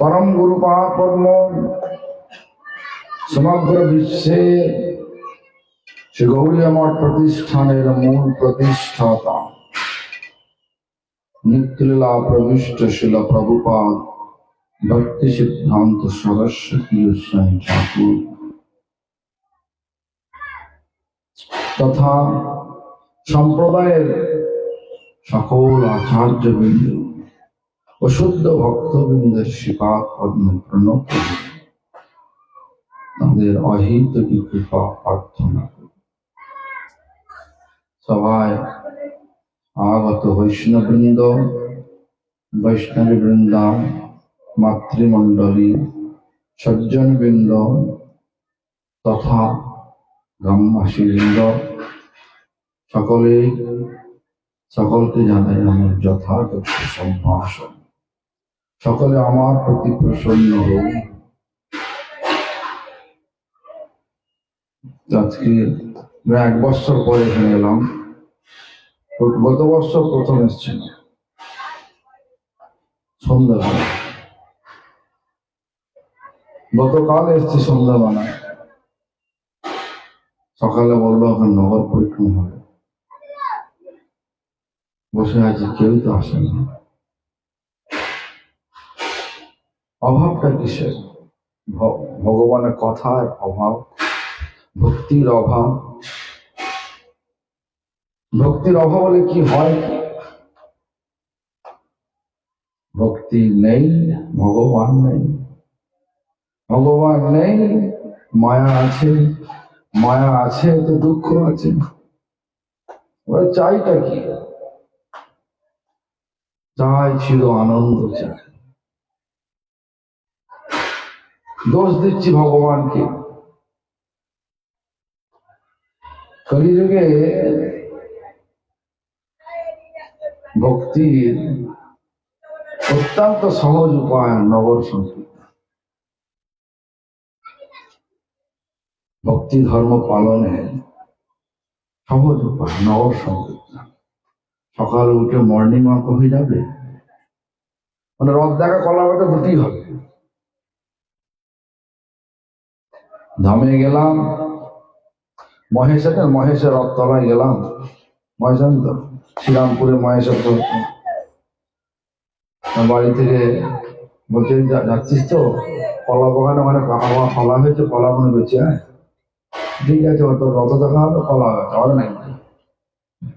परम गुरुपाद पद्म समग्र विश्व श्री गौरी मठ प्रतिष्ठानेर मूल प्रतिष्ठाता नित्यलीला प्रविष्ट शिल प्रभुपाद भक्ति सिद्धांत सरस्वती गोस्वामी ठाकुर तथा सम्प्रदायेर सकल आचार्यवृंद ও শুদ্ধ ভক্তবৃন্দের শ্রীপাদ পদ্ম প্রণত তাদের অহিতকী কৃপা প্রার্থনা করি। সভায় আগত বৈষ্ণববৃন্দ, বৈষ্ণবী বৃন্দা, মাতৃমণ্ডলী, সজ্জনবৃন্দ তথা গ্রামবাসীবৃন্দ সকলকে জানাই আমার যথাযথ সম্ভাষণ। সকলে আমার প্রতি প্রসন্ন হোক। আজকে 1 বছর পরে এখানে এলাম। গত বছর প্রথম এসেছিল সন্ধ্যাবেলা, গতকাল এসছি সন্ধ্যাবেলায়। সকালে বললো এখন নগর পরিক্রমা হবে, বসে আছি, কেউ তো আসে না। অভাবটা কিসের? ভগবানের কথার অভাব, ভক্তির অভাব। ভক্তির অভাব হলে কি হয়? কি ভক্তি নেই, ভগবান নেই। ভগবান নেই, মায়া আছে। মায়া আছে তো দুঃখ আছে। চাইটা কি? চাই চির আনন্দ চাই। দোষ দিচ্ছি ভগবানকে। কলিযুগে ভক্তির অত্যন্ত সহজ উপায় নগর সংকীর্তন। ভক্তি ধর্ম পালনের সহজ উপায় নগর সংকীর্তন। সকালে উঠে মর্নিং ওয়াক হয়ে যাবে, মানে রথ দেখা কলা বাটা দুটি হবে। ধামে গেলাম, মহেশের রথতলায় গেলাম। মহেশ তো শ্রীরামপুরে মহেশের বাড়ি থেকে বলছে যাচ্ছিস তো, কলা বাগানে ওখানে কলা হয়েছে, কলা মনে বেঁচে আয়। ঠিক আছে, তোর রথ দেখা হবে, কলা হবে নাই,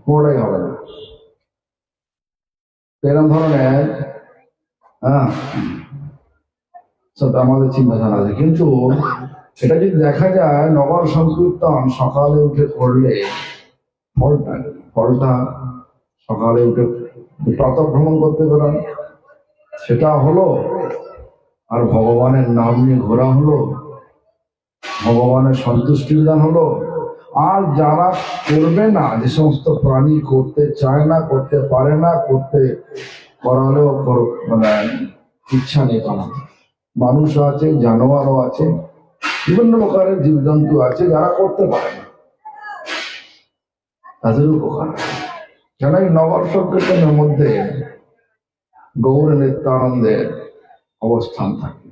কোনোটাই হবে না। এরকম ধরনের আমাদের চিন্তাধারা আছে। কিন্তু এটা যদি দেখা যায় নগর সংকীর্তন সকালে উঠে করলে ফলটা সকালে উঠে প্রাতঃ ভ্রমণ করতে পারেন, সেটা হলো। আর ভগবানের নাম নিয়ে ঘোরা হলো, ভগবানের সন্তুষ্টি বিধান হলো। আর যারা করবে না, যে সমস্ত প্রাণী করতে চায় না, করতে পারে না, করালেও মানে ইচ্ছা নেই। মানুষ আছে, জানোয়ারও আছে, বিভিন্ন প্রকারের জীবজন্তু আছে যারা করতে পারে না, তাদের উপকার। কেন এই নগর সংকীর্তনের মধ্যে গৌর নিত্যানন্দের অবস্থান থাকে।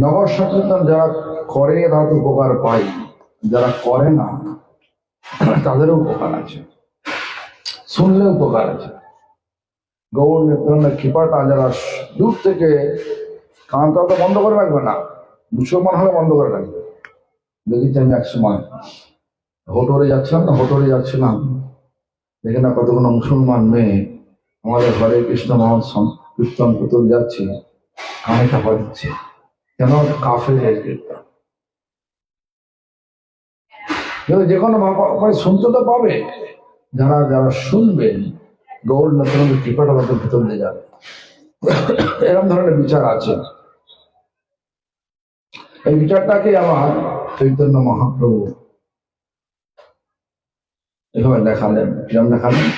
নগর সংকীর্তন যারা করে তারা উপকার পায়, যারা করে না তাদেরও উপকার আছে, শুনলে উপকার আছে। গৌর নিত্যানন্দের কৃপাটা যারা দূর থেকে, কানটা তো বন্ধ করে রাখবে না, মুসলমান হলে বন্ধ করে রাখবে। দেখেছি আমি এক সময় হোটরে যাচ্ছিলাম, দেখে না কতগুলো মুসলমান মেয়ে আমাদের হরে কৃষ্ণ মহৎ কীর্তন পুতুল যাচ্ছে, কানে চাপা দিচ্ছে। কেন? কাফের কীর্তন। যে কোনো শুনতে তো পাবে, যারা যারা শুনবেন গৌর নিত্যানন্দের কৃপাটা তাদের ভিতর দিয়ে যাবে। এরকম ধরনের বিচার আছে। এই বিচারটাকে আমার চৈতন্য মহাপ্রভু এভাবে দেখালেন। কিরম দেখালেন?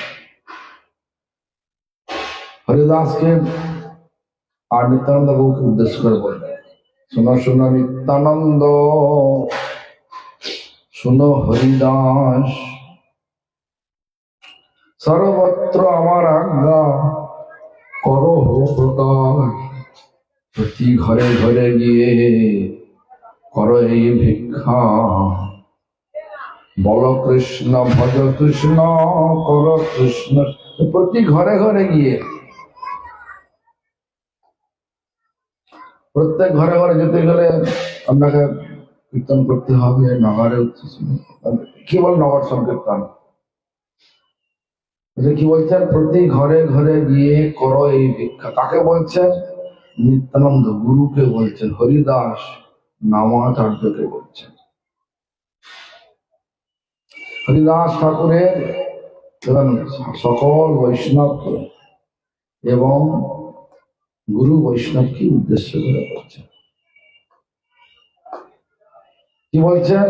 হরিদাসকে আর নিত্যানন্দ বাবুকে উদ্দেশ্য করে বললেন, শোনো শোনো নিত্যানন্দ, শোনো হরিদাস, সর্বত্র আমার আজ্ঞা করো প্রকাশ, প্রতি ঘরে ঘরে গিয়ে করো এই ভিক্ষা, বল কৃষ্ণ ভজ কৃষ্ণ কর কৃষ্ণ। প্রতি ঘরে ঘরে গিয়ে, প্রত্যেক ঘরে ঘরে যেতে গেলে আপনাকে কীর্তন করতে হবে, নগরে কি বল নগর সংকীর্তন, কি বলছেন? প্রতি ঘরে ঘরে গিয়ে করো এই ভিক্ষা। কাকে বলছেন? নিত্যানন্দ গুরুকে বলছেন, হরিদাস নামাচার্যকে বলছেন। হরিদাস ঠাকুরের সকল বৈষ্ণবকে এবং গুরু বৈষ্ণবকে উদ্দেশ্য করে বলছেন। কি বলছেন?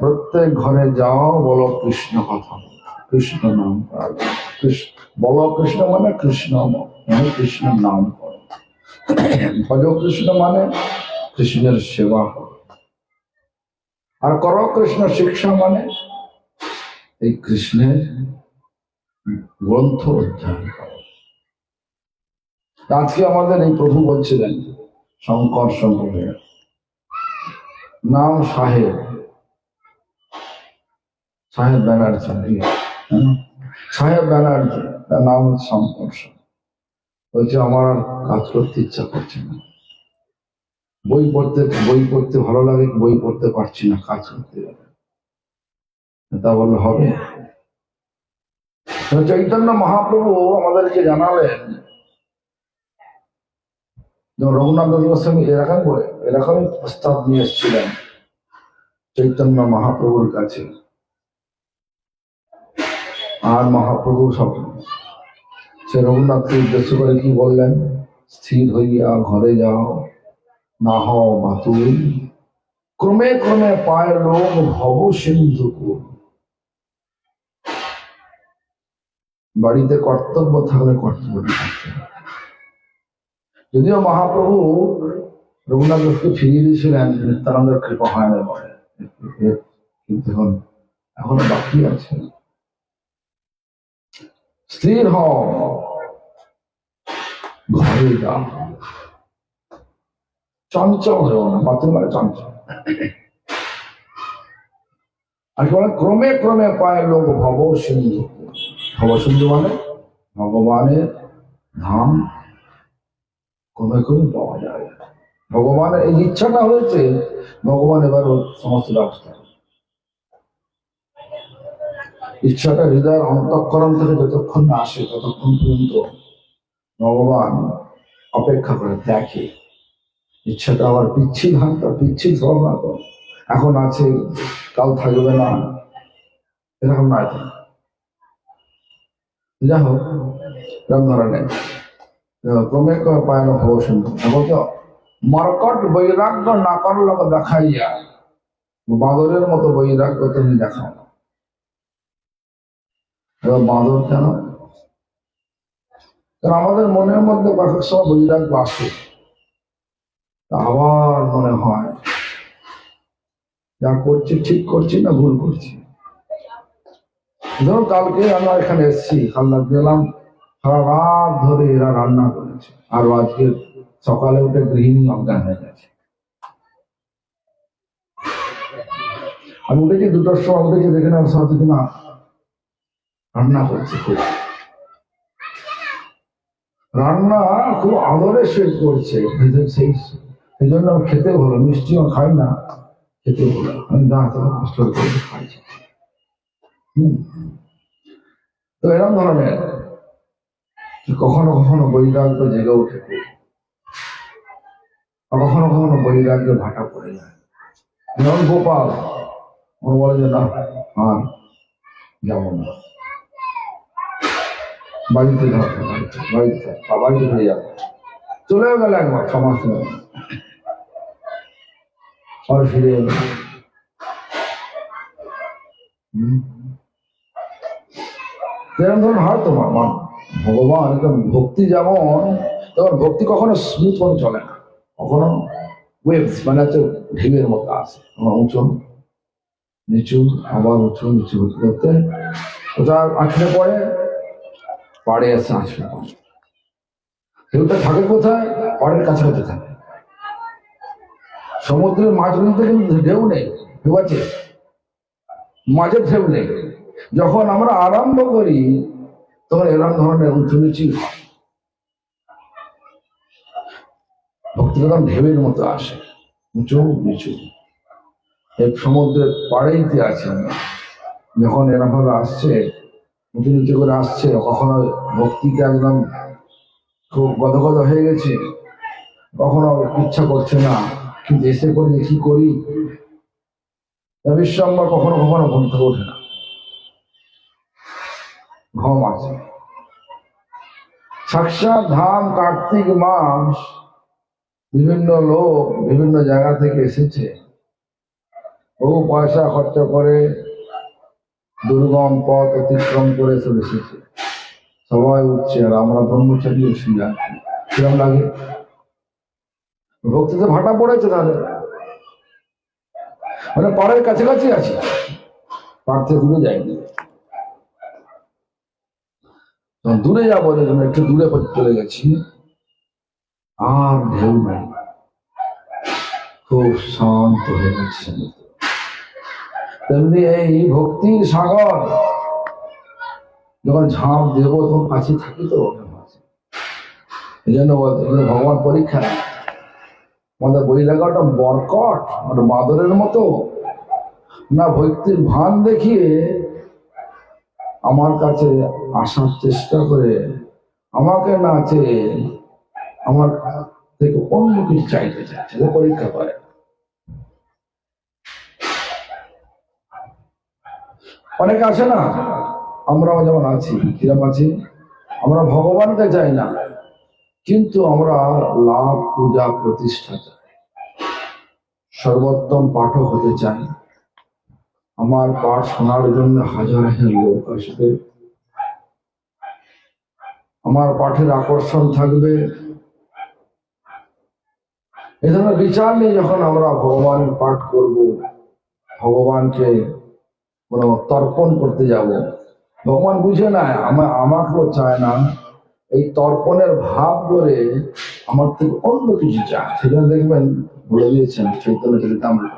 প্রত্যেক ঘরে যাও, বলো কৃষ্ণ কথা, কৃষ্ণ নাম বলো কৃষ্ণ মানে কৃষ্ণ, মানে কৃষ্ণের নাম করো, ভজ কৃষ্ণ মানে কৃষ্ণের সেবা করো, আর করো কৃষ্ণ শিক্ষা মানে এই কৃষ্ণের গ্রন্থ অধ্যয়ন করো। আজকে আমাদের এই প্রভু বলছিলেন শঙ্কর সম্প্রদায়ের নাম সাহেব, সাহেব ব্যানার্জি, সাহেব ব্যানার্জি, তার নাম হচ্ছে শঙ্কর। বলছে আমার আর কাজ করতে ইচ্ছা করছে না, বই পড়তে ভালো লাগে, বই পড়তে পারছি না, কাজ করতে যাবে। তা বললে হবে? চৈতন্য মহাপ্রভু আমাদেরকে জানালেন, রঘুনাথ গোস্বামী এরকমই প্রস্তাব নিয়ে এসেছিলেন চৈতন্য মহাপ্রভুর কাছে, আর মহাপ্রভু সব সে রঘুনাথকে উদ্দেশ্য করে কি বললেন? স্থির হইয়া ঘরে যাও, না হও বাতুল, ক্রমে ক্রমে পায় লোক ভব সিন্ধু। বাড়িতে কর্তব্য থাকলে কর্তব্যটি থাকতে হবে। যদিও মহাপ্রভু রঘুনাথ দাসকে ফিরিয়ে দিয়েছিলেন, নিত্যানন্দের কৃপা হয় না বলে, কিন্তু এখনো বাকি আছে। স্থির হও, ঘরে যাও, চঞ্চল হও না, বাতুল মানে চঞ্চল। আর কি বলে? ক্রমে ক্রমে পায় লোক ভব সিন্ধু। ভব সিন্ধু মানে ভগবানের ধাম ক্রমে ক্রমে পাওয়া যায়। ভগবানের এই ইচ্ছাটা হয়েছে, ভগবান এবার সমস্ত ব্যবস্থা, ইচ্ছাটা হৃদয়ের অন্তঃকরণ থেকে যতক্ষণ না আসে ততক্ষণ পর্যন্ত ভগবান অপেক্ষা করে দেখে। ইচ্ছাটা আবার পিচ্ছিল হাতটা পিচ্ছিল সব না, তো এখন আছে কাল থাকবে না, এরকম নয়। যাই হোক, এরকম ধরনের ক্রমে ক্রমে পায় না ভব সিন্ধু। বলতো মরকট বৈরাগ্য না করলে দেখাইয়া, বাঁদরের মতো বৈরাগ্য তুমি দেখাও না। এবার বাঁদর কেন? কারণ আমাদের মনের মধ্যে বাসের সময় বৈরাগ্য আসে, আবার মনে হয় যা করছি ঠিক করছি না ভুল করছি। ধরুন কালকে আমরা এখানে এসেছি, খান্না গেলাম, সারা রাত ধরে এরা রান্না করেছে, আর আজকে সকালে উঠে গৃহিণী অজ্ঞান হয়ে গেছে। আমি উঠেছি 2টার সময়, উঠেছি দেখে না সাথে কিনা রান্না করছে, খুব রান্না খুব আদরে সে করছে, সেই জন্য খেতে হলো, মিষ্টিও খাই না, খেতে হলো, আমি দাঁড়াতে কষ্ট করে খাইছি। তো এরকম ধরনের কখনো কখনো বৈরাগ্য জেগে ওঠে, কখনো কখনো বৈরাগ্য ভাটা পড়ে যায়। যেমন গোপাল বলে যে না আর যাবো না, বাড়িতে বাড়িতে ফিরে যাবো। চলেও গেল একবার, 6 মাস পরে ফিরে এলো। এরকম ধরুন হয় তোমার ভগবান ভক্তি, যেমন তোমার ভক্তি কখনো স্মুথ ভাবে চলে না, কখনো ওয়েভস মানে হচ্ছে ঢেউয়ের মতো আসে, উঁচু নিচু আবার উঁচু নিচু করতে ওটা আছড়ে পড়ে, পাড়ে এসে আসবে। ঢেউটা থাকে কোথায়? পাড়ের কাছাকাছি থাকে। সমুদ্রের মাঝগুলিতে কিন্তু ঢেউ নেই, ঢেউ আছে, মাঝে ঢেউ নেই। যখন আমরা আরম্ভ করি তখন এরকম ধরনের উঁচু নিচু হয়, ভক্তিটা তখন ঢেউয়ের মতো আসে, উঁচু নিচু। এই সমুদ্রের পাড়েইতে আছে, যখন এরকম ভাবে আসছে, উঁচু নিচু করে আসছে, কখনো ভক্তিতে একদম খুব গদগদ হয়ে গেছে, কখনো ইচ্ছা করছে না, কিন্তু এসে করি কি করি, বিশ্বম্বর কখনো কখনো ঘুম থেকে ওঠে না, ঘুম আছে। সাক্ষাৎ ধাম কার্তিক মাস, বিভিন্ন লোক বিভিন্ন জায়গা থেকে এসেছে, বহু পয়সা খরচ করে দুর্গম পথ অতিক্রম করে চলে এসেছে, সবাই উঠছে আর আমরা ব্রহ্মচারী শুয়ে আছি। কিরম লাগে? ভক্তিতে ভাটা পড়েছে তাহলে, মানে পাড়ের কাছাকাছি আছে, পাড় থেকে দূরে যায়নি। দূরে যাবো দেখুন, একটু দূরে চলে গেছি, আর ঢেউ নাই, খুব শান্ত হয়ে গেছে। তেমনি এই ভক্তির সাগর যখন ঝাঁপ দেবো তখন কাছে থাকি তো, এই জন্য ভগবান পরীক্ষা নেয়। আমাদের বই লাগাটা বরকট, ওটা বাদরের মতো না, ভক্তির ভান দেখিয়ে আমার কাছে আসার চেষ্টা করে, আমাকে না চেয়ে আমার থেকে অন্য কিছু চাইতে চাইছে, পরীক্ষা করে। অনেকে আসে না, আমরাও যেমন আছি, কিরম আছি, আমরা ভগবানকে চাই না, কিন্তু আমরা লাভ পূজা প্রতিষ্ঠা চাই, সর্বোত্তম পাঠক হতে চাই, আমার পাঠ শোনার জন্য হাজার হাজার লোক আসবে, আমার পাঠের আকর্ষণ থাকবে। এ ধরনের বিচার নিয়ে যখন আমরা ভগবানের পাঠ করব, ভগবানকে কোনো তর্পণ করতে যাব, ভগবান বুঝে নেয় আমাকেও চায় না, এই তর্পণের ভাব করে আমার থেকে অন্য কিছু চায়। সেখানে দেখবেন বলে দিয়েছেন চৈতন্য চরিতামৃত,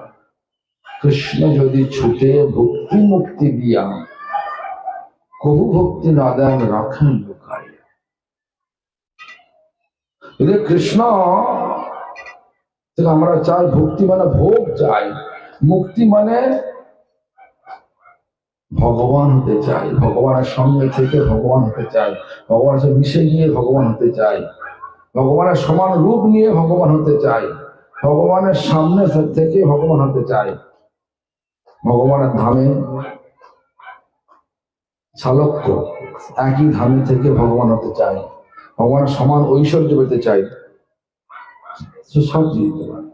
কৃষ্ণ যদি ছুটে ভক্তি মুক্তি দিয়া, কবু ভক্তি না দেন রাখেন লুকাই। কৃষ্ণ আমরা চাই, ভক্তি মানে ভোগ চাই, মুক্তি মানে ভগবান হতে চাই, ভগবানের সঙ্গে থেকে ভগবান হতে চাই, ভগবানের সাথে মিশে গিয়ে ভগবান হতে চাই, ভগবানের সমান রূপ নিয়ে ভগবান হতে চাই, ভগবানের সামনে থেকে ভগবান হতে চাই, ভগবানের ধামে চালক্য একই ধামে থেকে ভগবান হতে চাই, ভগবানের সমান ঐশ্বর্য পেতে চাই, সব দিতে পারে।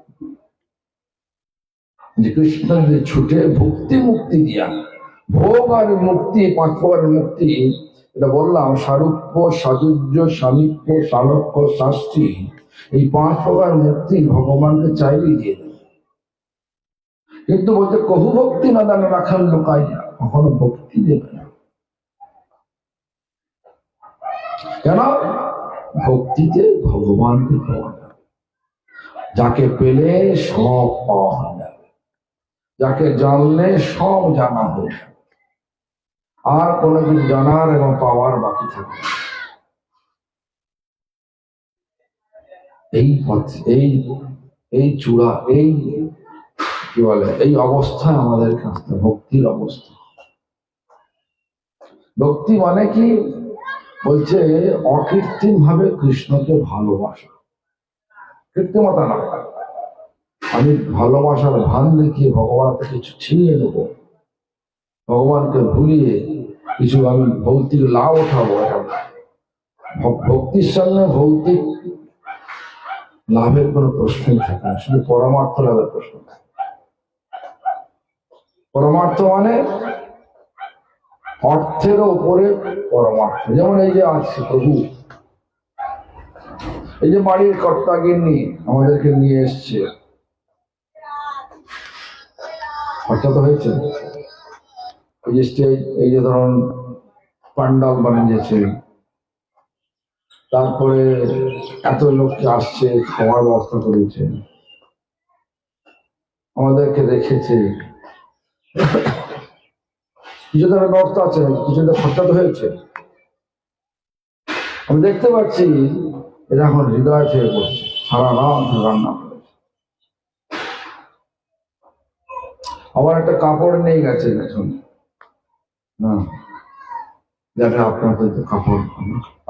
যে কৃষ্ণ যদি ছুটে ভক্তি মুক্তি দিয়া, ভোগ আর মুক্তি, পাঁচ প্রকারের মুক্তি, এটা বললাম, সারূপ্য, সাযুজ্য, সামীপ্য, সালক্ষ্য, শাস্তি, এই পাঁচ প্রকার মুক্তি ভগবানকে চাইলেই দিয়ে দেবে। কিন্তু বলতে কহু ভক্তি না দান রাখার লোকাই, কখনো ভক্তি দেবে না। কেন? ভক্তিতে ভগবানকে পাওয়া যাবে, যাকে পেলে সব পাওয়া যাবে, যাকে জানলে সব জানা হয়ে যাবে, আর কোনো কিছু জানার এবং পাওয়ার বাকি থাকবে। এই পথ, এই চূড়া, এই কি বলে, এই অবস্থায় আমাদের কাছে ভক্তির অবস্থা। ভক্তি মানে কি? বলছে অকৃত্রিম ভাবে কৃষ্ণকে ভালোবাসা, কৃত্রিমতা না, আমি ভালোবাসার ভান দেখিয়ে ভগবানকে কিছু ছিনিয়ে নেব, ভগবানকে ভুলিয়ে কিছু আমি ভৌতিক লাভ উঠাবো, ভক্তির সঙ্গে ভৌতিক লাভের কোনো প্রশ্নই থাকে না, শুধু পরমার্থ লাভের প্রশ্ন থাকে। পরমার্থ মানে অর্থের ওপরে পরমার্থ। যেমন এই যে আছে প্রভু, এই যে বাড়ির কর্তাগিন্নি আমাদেরকে নিয়ে এসছে, খরচা তো হয়েছে, এই যে স্টেজ, এই যে ধরুন পান্ডাল বানিয়েছে, তারপরে এত লোককে আসছে, খাওয়ার ব্যবস্থা করেছে, আমাদেরকে রেখেছে, কিছুটা ব্যবস্থা আছে, কিছুটা খরচা তো হয়েছে। আমি দেখতে পাচ্ছি এরা এখন হৃদয় থেকে করছে, সারা রাত রান্না করেছে। আবার একটা কাপড় নিয়ে গেছে এখন, না যাতে আপনার হয়তো কাপড়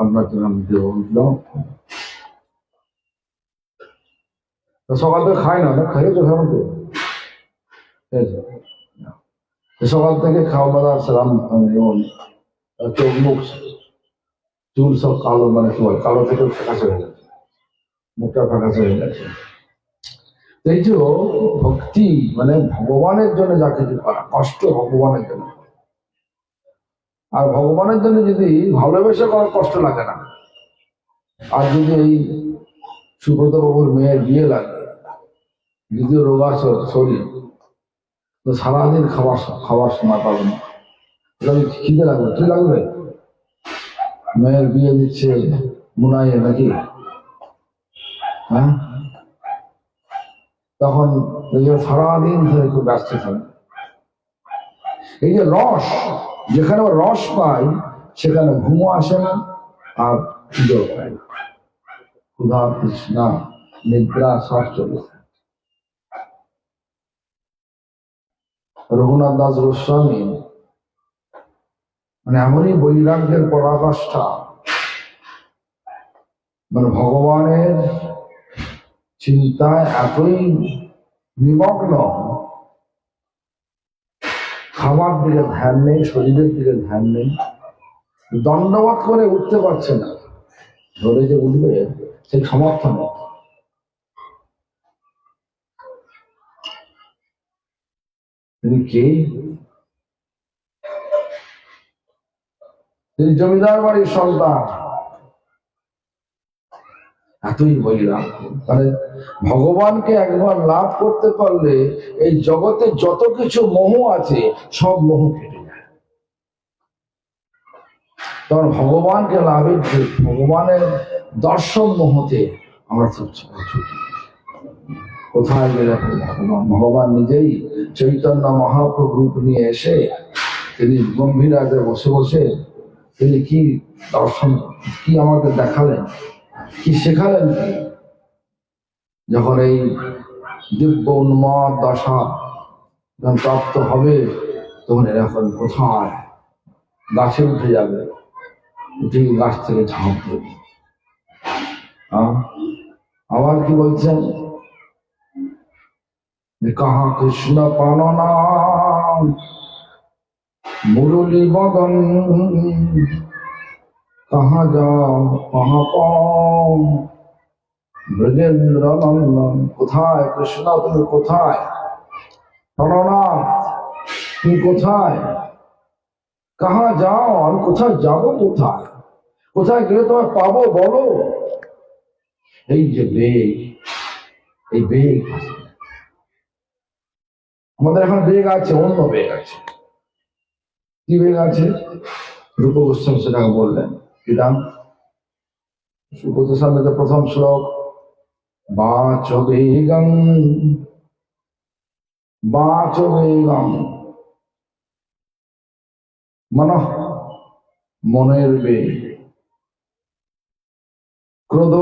আপনার জন্য আমি দেবো। সকাল থেকে খায় না, খাইয়ে তো খাওয়া সকাল থেকে খাওয়া দাওয়া সেরাম চোখ মুখ চুল সব কালো, মানে কি বলে কালো থেকে ফ্যাকাশে হয়ে গেছে, মুখটা ফ্যাকাশে হয়ে গেছে। এই যে ভক্তি মানে ভগবানের জন্য যা কিছু করা, কষ্ট ভগবানের জন্য, আর ভগবানের জন্য যদি ভালোবেসে করার কষ্ট লাগে না। আর যদি এই সুব্রত বাবুর মেয়ের বিয়ে লাগে, যদিও রোগা শরীর, তো সারাদিন খাওয়ার সময় পাবে না, খিদে লাগবে, কি লাগবে? মেয়ের বিয়ে দিচ্ছে মুনাইয়ে নাকি, হ্যাঁ, তখন সারাদিন ধরে খুব ব্যস্ত থাকে। এই যে রস, যেখানে রস পাই সেখানে ঘুমো আসে না, আর খিদেও পায় না, ক্ষুধা তৃষ্ণা নিদ্রা সব চলে। রঘুনাথ দাস গোস্বামী মানে এমনই বৈরাগ্যের পরাকাষ্ঠা, মানে ভগবানের চিন্তায় এতই নিমগ্ন, খাবার দিকে ধ্যান নেই, শরীরের দিকে ধ্যান নেই, দণ্ডবত করে উঠতে পারছে না, ধরে যে উঠবে সেই সামর্থ্য নেই। তিনি কে? তিনি জমিদার বাড়ির সন্তান, এতই বৈরাগ্য। মানে ভগবানকে একবার লাভ করতে পারলে এই জগতে যত কিছু মোহ আছে সব মোহ কেটে যায়। তখন ভগবানকে লাভের, ভগবানের দর্শন মোহতে আমরা ছুটি। কোথায় গেলে ভগবান নিজেই চৈতন্য মহাপ্রভু রূপ নিয়ে এসে তিনি গম্ভীরাতে বসে বসে তিনি কি দর্শন, কি আমাদের দেখালেন, কি শেখালেন? যখন এই দিব্য উন্মাদ দশা যখন প্রাপ্ত হবে, তখন এরকম কোথায় গাছে উঠে যাবে, উঠে গাছ থেকে ঝাঁপ দেবে। আবার কি বলছেন, কাহা কৃষ্ণ পাননা মুরলী বদন, কাহা যাও কাহা পাও ব্রজেন্দ্র নন্দন। কোথায় কৃষ্ণ, তুমি কোথায়? প্রাণনাথ তুমি কোথায়? কাহা যাও, আমি কোথায় যাব? কোথায় কোথায় গেলে তোমায় পাবো বলো? এই যে বেগ, এই বেগ আমাদের এখন বেগ আছে, অন্য বেগ আছে। কি বেগ আছে? রূপ গোস্বামী সেটাকে বললেন। কি নাম? সুব্রতস্বামীতে প্রথম শ্লোক, বাচ বেগং বাচ বেগং, মনঃ মনের বেগ, ক্রোধ,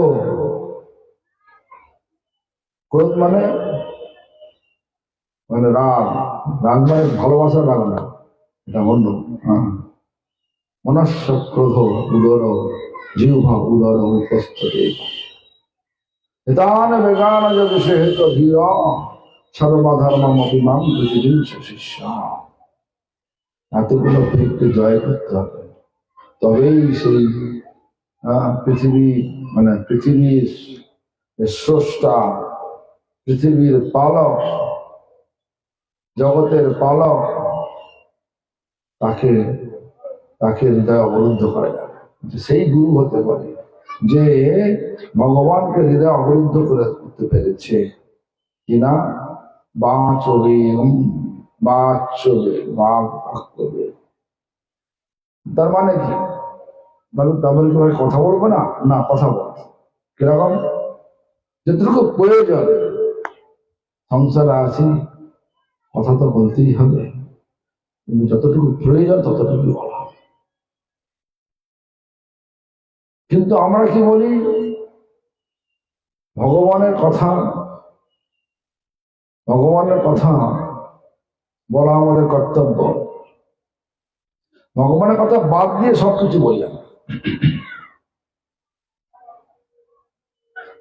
ক্রোধ মানে মানে রাগ, রাগ মানে ভালোবাসার রাগ না, এটা অন্য। মনস্য ক্রোধ উদর জিহ্বা উদর উপস্থিত হিতান বেগান যবিষেহিত ধীর সর্বধর্মমপিমাং প্রতিদিনস শিষ্য। এতগুলো ভেদকে জয় করতে হবে, তবেই সেই পৃথিবী মানে পৃথিবীর স্রষ্টা, পৃথিবীর পালক, জগতের পালক, তাকে তাকে হৃদয় অবরুদ্ধ করা যাবে। সেই গুরু হতে পারে যে ভগবানকে হৃদয় অবরুদ্ধ করে করতে পেরেছে কিনা। বাঁচবে বাঁচবে বাঘ বাক্যবে, তার মানে কি? তাহলে তোমার কথা বলবো না? না, কথা বল। কিরকম? যতটুকু প্রয়োজন সংসারে আছি, কথা তো বলতেই হবে, কিন্তু যতটুকু প্রয়োজন ততটুকু বলা। কিন্তু আমরা কি বলি? ভগবানের কথা বলা আমাদের কর্তব্য। ভগবানের কথা বাদ দিয়ে সবকিছু বলি।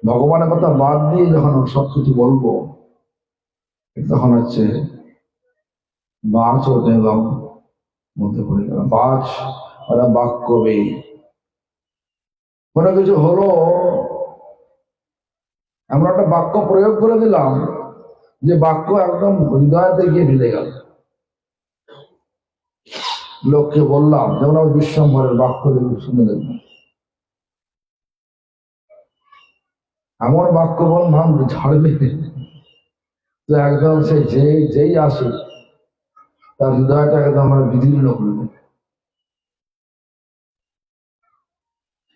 ভগবানের কথা বাদ দিয়ে যখন সবকিছু বলবো, তখন হচ্ছে বাচ ও বেগম মধ্যে পড়ে গেল। বাচ ওরা বাক্যবে, কোনো কিছু হলো, আমরা একটা বাক্য প্রয়োগ করে দিলাম, যে বাক্য একদম হৃদয়তে গিয়ে ঢেলে গেল। লোককে বললাম, যেমন আমার বিশ্বম্ভরের বাক্য শুনে দেখবেন, এমন বাক্য বল ভাঙ ঝাড়বে, তো একদম সে যেই আসুক তার হৃদয়টা একদম আমরা বিদীর্ণ করে দেবে।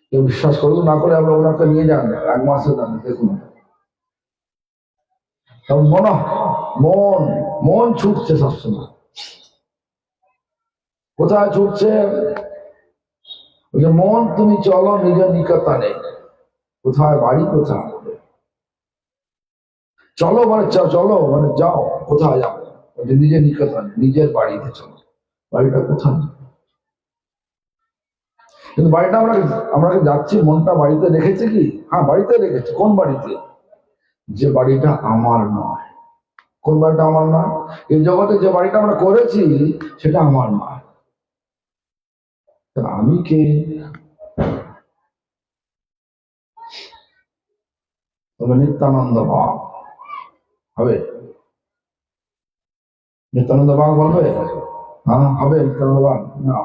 কেউ বিশ্বাস করুন না করে আমরা ওনাকে নিয়ে যান, 1 মাসে যান, দেখুন মন ছুটছে সবসময়। কোথায় ছুটছে? ওই যে মন তুমি চলো নিজের নিকটে। কোথায়? বাড়ি কোথায়? চলো মানে চলো মানে যাও। কোথায় যাও? নিজের নিকটে, নিজের বাড়িতে চলো। বাড়িটা কোথায়? কিন্তু বাড়িটা আমরা যাচ্ছি, মনটা বাড়িতে রেখেছে কি? হ্যাঁ, বাড়িতে রেখেছে। কোন বাড়িতে? যে বাড়িটা আমার নয়। কোন বাড়িটা আমার নয়? এই জগতে যে বাড়িটা আমরা করেছি সেটা আমার নয়। আমি কে? তবে নিত্যানন্দ বাগ হবে? নিত্যানন্দ বাগ বলবে? হ্যাঁ, হবে নিত্যানন্দ বাগ? না।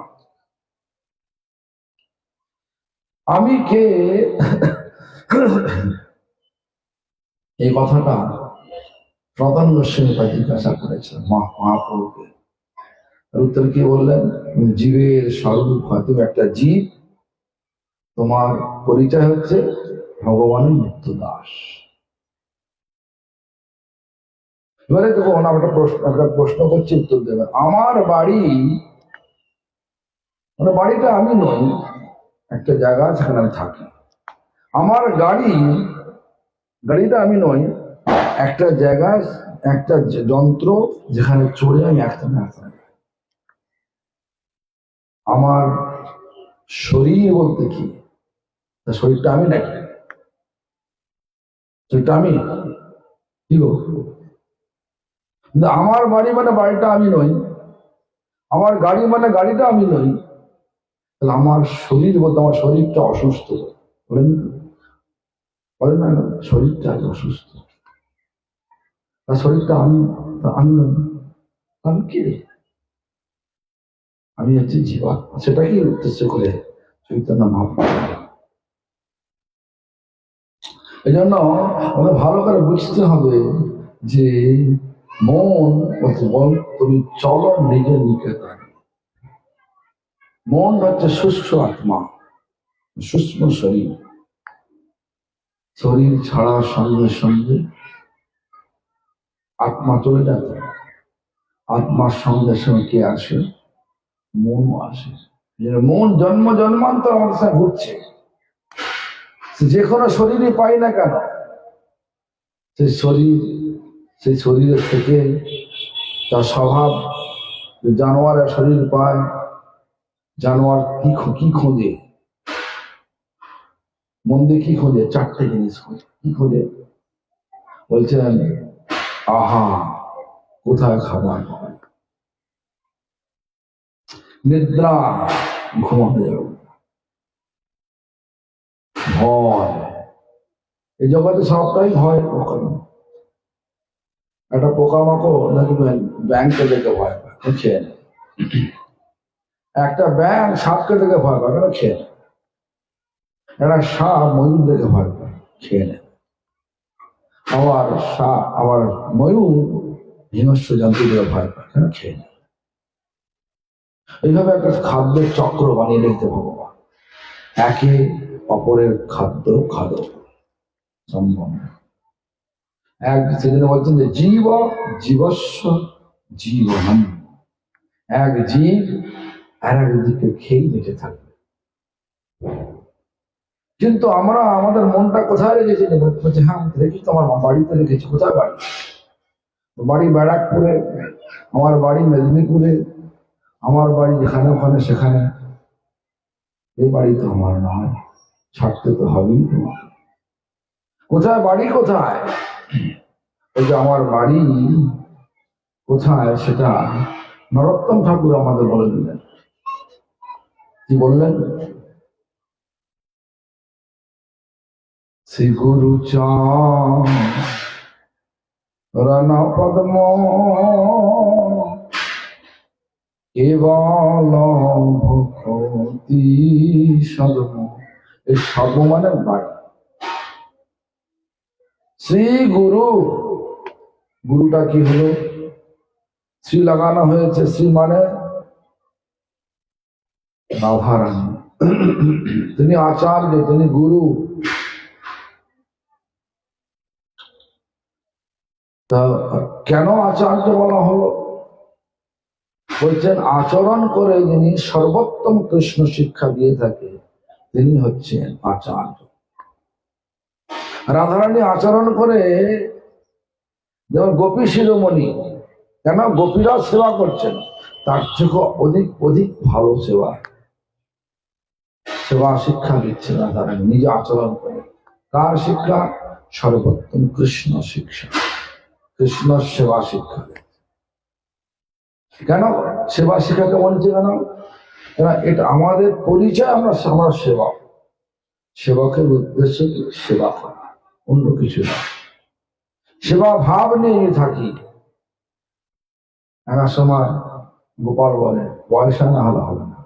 আমি কে? এই কথাটা প্রধান গোস্বামী জিজ্ঞাসা করেছিলেন মহাপ্রভুকে। উত্তর কি বললেন? জীবের স্বরূপ হয়, তুমি একটা জীব, তোমার পরিচয় হচ্ছে ভগবানের নিত্য দাস। এবারে দেখুন, একটা প্রশ্ন করছি, উত্তর দেবে। আমার বাড়ি মানে বাড়িটা আমি নই, একটা জায়গা সেখানে আমি থাকি। আমার গাড়িটা আমি নই, একটা জায়গায় একটা যন্ত্র যেখানে চড়ে আমি একসাথে আসতে। আমার শরীর বলতে কি? শরীরটা আমি নাকি? শরীরটা আমি কি গো? কিন্তু আমার বাড়ি মানে বাড়িটা আমি নই, আমার গাড়ি মানে গাড়িটা আমি নই। তাহলে আমার শরীর বলতে আমার শরীরটা অসুস্থ, বলেন না? শরীরটা অসুস্থ, তার শরীরটা আমি নই। আমি কে? আমি হচ্ছে জীবাত্মা। সেটাকে উদ্দেশ্য করে চৈতন্য মহাপ্রভু। এই জন্য আমাদের ভালো করে বুঝতে হবে যে মন বল, তুমি চলো নিজের নিকেতনে। মন হচ্ছে শুষ্ক আত্মা, সূক্ষ্ম শরীর। শরীর ছাড়ার সঙ্গে সঙ্গে আত্মা চলে যাবে। আত্মার সঙ্গে সঙ্গে কে আসে? মনও আসে। মন জন্ম জন্মান্তর আমাদের সাথে ঘুরছে। যে কোনো শরীরই পাই না কেন, সেই শরীরের থেকে তার স্বভাব। জানোয়ারের শরীর পায়, জানোয়ার কি খোঁজে? মন দিয়ে কি খোঁজে? 4টে জিনিস খোঁজে। কি খোঁজে? বলছেন আহা, কোথায় খাবার পায়? নিদ্রা, ঘুমাতে যাবে। ভয়, এই জগতে সবটাই ভয়। কখনো একটা পোকামাকড় দেখবেন ব্যাংকে দেখে ভয় পায়, খেয়ে নেয়। একটা ব্যাঙ সাপকে দেখে ভয় পায়, কেন? খেয়ে নেয়। একটা সাপ ময়ূর দেখে ভয় পায়, খেয়ে নেয়। আবার ময়ূর হিংস্র জন্তু দেখে ভয় পায়, কেন? খেয়ে নেয়। এইভাবে একটা খাদ্যের চক্র বানিয়ে রেখেছে ভগবান। একে অপরের খাদ্য খাদক সম্ভব। এক সেদিন বলছেন যে জীব জীবস্ব জীবনম, এক জীব আর এক জীবকে খেয়েই বেঁচে থাকবে। কিন্তু আমরা আমাদের মনটা কোথায় রেখেছি? বলছে হ্যাঁ রেখেছি তো, আমার বাড়িতে রেখেছি। কোথায় বাড়ি? বাড়ি ব্যারাকপুরে, আমার বাড়ি মেদিনীপুরে, আমার বাড়ি যেখানে ওখানে সেখানে। এই বাড়ি তো আমার নয়, ছাড়তে তো হবেই তোমার। কোথায় বাড়ি? কোথায়? ওই যে আমার বাড়ি কোথায় সেটা নরোত্তম ঠাকুর আমাদের বলে দিলেন। কি বললেন? শ্রী গুরু চরণ পদ্ম কেবল ভক্তি সদম। এই সদম মানে বাড়ি। শ্রী গুরু, গুরুটা কি হলো? শ্রী লাগানো হয়েছে, শ্রী মানে রাধারানী। তিনি আচার্য, তিনি গুরু। তা কেন আচার্য বলা হলো? বলছেন আচরণ করে যিনি সর্বোত্তম কৃষ্ণ শিক্ষা দিয়ে থাকে তিনি হচ্ছেন আচার্য। রাধারানী আচরণ করে যেমন গোপী শিরোমণি, কেন? গোপীরা সেবা করছেন, তার থেকে অধিক অধিক ভালো সেবা সেবা শিক্ষা দিচ্ছে রাধারানী নিজে আচরণ করে। কার শিক্ষা? সর্বোত্তম কৃষ্ণ শিক্ষা, কৃষ্ণ সেবা শিক্ষা। কেন সেবা শিক্ষাকে বলছে? কেন? এটা আমাদের পরিচয়, আমরা আমার সেবা। সেবকের উদ্দেশ্য কি? সেবা করা, অন্য কিছু না। সেবা ভাব নিয়ে থাকি। একটা সময় গোপাল বলে পয়সা না হলে হবে না।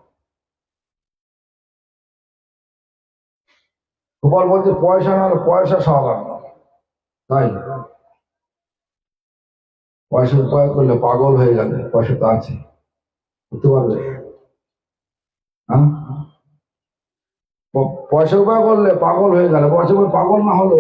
গোপাল বলছে পয়সা না হলে, পয়সা সওয়াল না। তাই পয়সা উপায় করলে পাগল হয়ে গেলে, পয়সা তো আছে, করতে পারবে? হ্যাঁ, পয়সা উপায় করলে পাগল হয়ে গেলে, পয়সা পাগল না হলো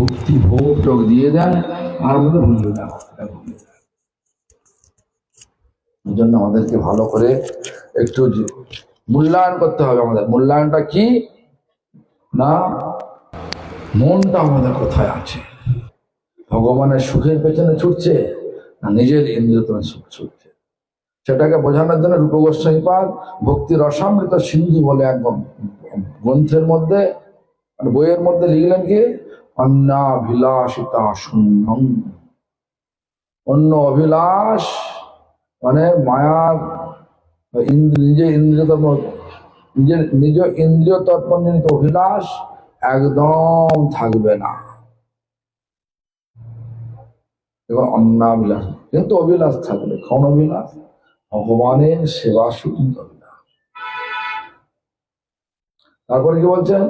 ভক্তি ভোগ টোগ দিয়ে দেন আর আমাদের ভুলিয়ে দেন। এই জন্য আমাদেরকে ভালো করে একটু মূল্যায়ন করতে হবে। আমাদের মূল্যায়নটা কি না, মনটা আমাদের কোথায় আছে, ভগবানের সুখের পেছনে ছুটছে না নিজের ইন্দ্রিয়তমের সুখ ছুটছে। সেটাকে বোঝানোর জন্য রূপ গোস্বামী পাদ ভক্তি রসামৃত সিন্ধু বলে এক গ্রন্থের মধ্যে বইয়ের মধ্যে লিখলেন কি, অন্যাভিলাষিতা শূন্যং। অন্য অভিলাষ মানে মায়ার নিজ ইন্দ্রিয় তর্পণজনিত অভিলাষ একদম থাকবে না। এখন অন্যাভিলাষ কিন্তু অভিলাষ থাকবে, কোন অভিলাষ? ভগবানের সেবা শুধু অভিলাষ। তারপরে কি বলছেন,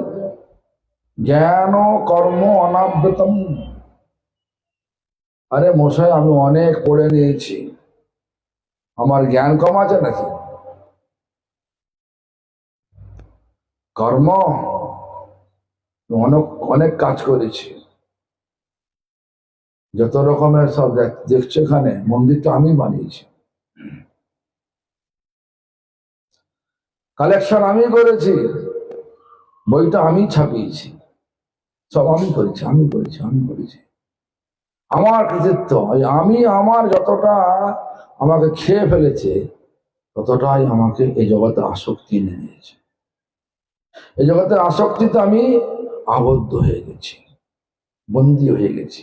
জ্ঞান কর্ম অনাবৃতম। আরে মশাই, আমি অনেক পড়ে নিয়েছি, আমার জ্ঞান কম আছে নাকি? কর্ম অনেক অনেক কাজ করেছি, যত রকমের সব দেখছো এখানে, মন্দিরটা আমি বানিয়েছি, কালেকশন আমি করেছি, বইটা আমি ছাপিয়েছি, সব আমি করেছি, আমি করেছি, আমি করেছি। আমার কৃতিত্ব। আমি আমার যতটা আমাকে খেয়ে ফেলেছে ততটাই আমাকে এই জগতে আসক্তি এনে দিয়েছে। এই জগতের আসক্তিতে আমি আবদ্ধ হয়ে গেছি, বন্দী হয়ে গেছি।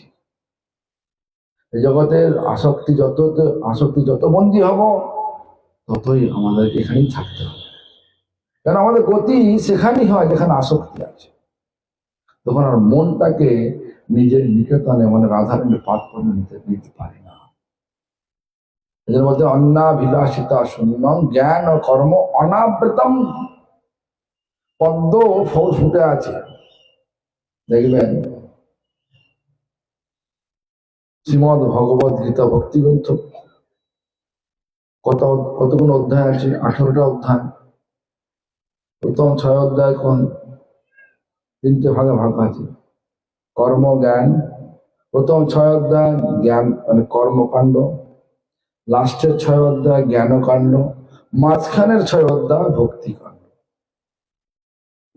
এই জগতের আসক্তি যত বন্দী হব ততই আমাদের এখানেই থাকতে হবে। কারণ আমাদের গতি সেখানেই হয় যেখানে আসক্তি আছে। তখন আর মনটাকে নিজের নিকেতনে মানে রাধারণের পাঠ করে নিতে পারি না। এদের মধ্যে অন্যাভিলাষিতা শূন্যং জ্ঞান ও কর্ম অনাবৃতম। পদ্ম ফল ফুটে আছে, দেখবেন শ্রীমদ ভগবত গীতা ভক্তি গ্রন্থ কতগুলো অধ্যায় আছে? 18টা অধ্যায়। প্রথম 6 অধ্যায় কোন 3টে ভাগে ভাগ আছে, কর্ম জ্ঞান। প্রথম 6 অধ্যায় জ্ঞান মানে কর্মকাণ্ড, লাস্টের 6 অধ্যায় জ্ঞানকাণ্ড, মাঝখানের 6 অধ্যায় ভক্তিকাণ্ড।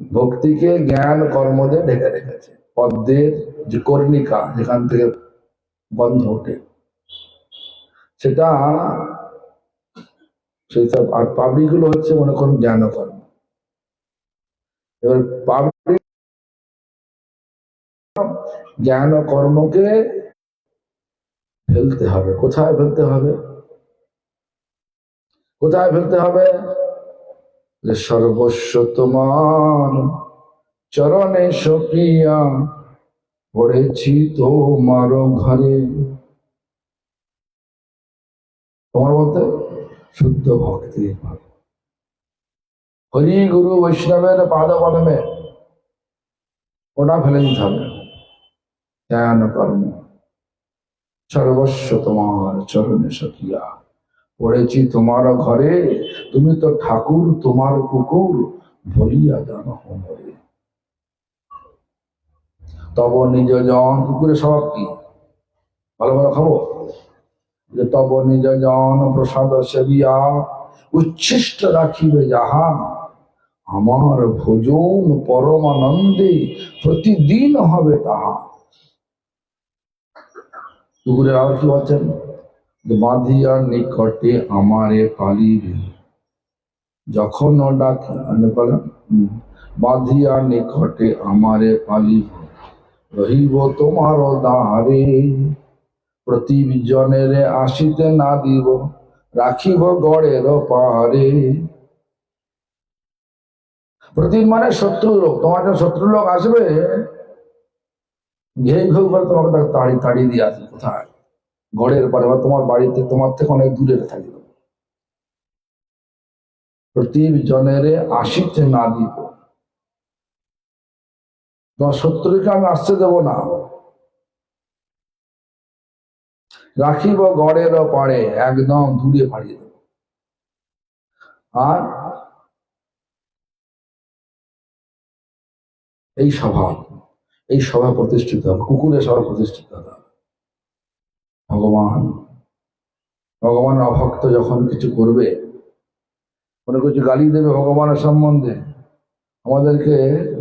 ভক্তিকে জ্ঞান কর্ম দিয়ে ঢেকে রেখেছে। পদ্মের যে কর্ণিকা যেখান থেকে গন্ধ ওঠে সেটা, সেইসব। আর পাবলিক গুলো হচ্ছে মনে করুন জ্ঞান কর্ম। এবার পাবলিক জ্ঞান ও কর্মকে ফেলতে হবে। কোথায় ফেলতে হবে? কোথায় ফেলতে হবে? সর্বস্ব তোমার চরণে সপিয়া পড়েছি তোমার ঘরে। তোমার বলতে শুদ্ধ ভক্তি, হরি গুরু বৈষ্ণবের পাদ পদ্মে ওটা ফেলে দিতে হবে। জ্ঞান কর্ম সর্বস্ব তোমার চরণে সপিয়া পড়েছি তোমার ঘরে, তুমি তো ঠাকুর তোমার কুকুর ভরিয়া জানো হোমরে। তব নিজ জন, কুকুরের স্বভাব কি? ভালো ভালো খাবো, যে তব নিজ জন প্রসাদ সেবিয়া উচ্ছিষ্ট রাখিবে যাহা, আমার ভোজন পরমানন্দে প্রতিদিন হবে তাহা। কুকুরের আবার কি বলছেন, যে বাঁধিয়া নিকটে আমারে পালিবে যখন ডাকে, বাঁধিয়া নিকটে আমারে পালিব রহিব তোমার দ্বারে, প্রতিজনের আসিতে না দিব রাখিব গড়ের পারে। প্রতি মানে শত্রু লোক, তোমার যখন শত্রু লোক আসবে ঘেউ ঘেউ করে তোমাকে তাড়ি তাড়িয়ে দিয়ে আসবে কোথায়? গড়ের পারে, বা তোমার বাড়িতে, তোমার থেকে অনেক দূরে থাকবে। প্রতিজনের আসিতে না দিব, তোমার শত্রুকে আমি আসতে দেব না। রাখিব গড়ের পারে, একদম দূরে পাড়িয়ে দেব। আর এই স্বভাব, এই সভা প্রতিষ্ঠিত হবে, কুকুরের সভা প্রতিষ্ঠিত হবে। ভগবানের অভক্ত যখন কিছু করবে, কোনো কিছু গালি দেবে ভগবানের সম্বন্ধে, আমাদেরকে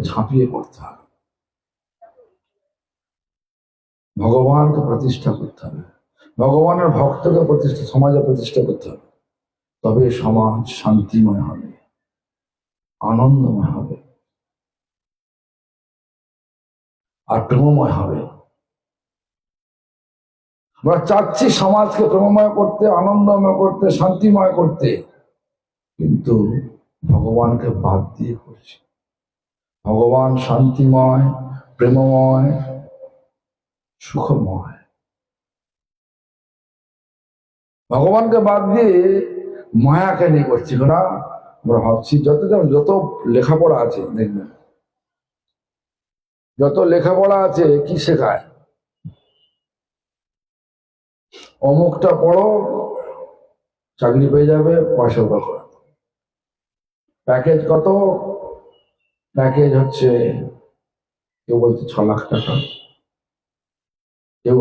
ঝাঁপিয়ে পড়তে হবে, ভগবানকে প্রতিষ্ঠা করতে হবে, ভগবানের ভক্তকে সমাজে প্রতিষ্ঠা করতে হবে। তবে সমাজ শান্তিময় হবে, আনন্দময় হবে আর প্রেমময় হবে। আমরা চাচ্ছি সমাজকে প্রেমময় করতে, আনন্দময় করতে, শান্তিময় করতে, কিন্তু ভগবানকে বাদ দিয়ে করছি। ভগবান শান্তিময়, প্রেমময়, সুখময়। ভগবানকে বাদ দিয়ে মায়াকে নিয়ে করছি না। আমরা ভাবছি যত লেখাপড়া আছে, দেখবেন যত লেখাপড়া আছে কি শেখায়, অমুকটা পড়ো চাকরি পেয়ে যাবে, পয়সা উপায় করো। প্যাকেজ কত? প্যাকেজ হচ্ছে কেউ বলছে 6 লাখ টাকা, কেউ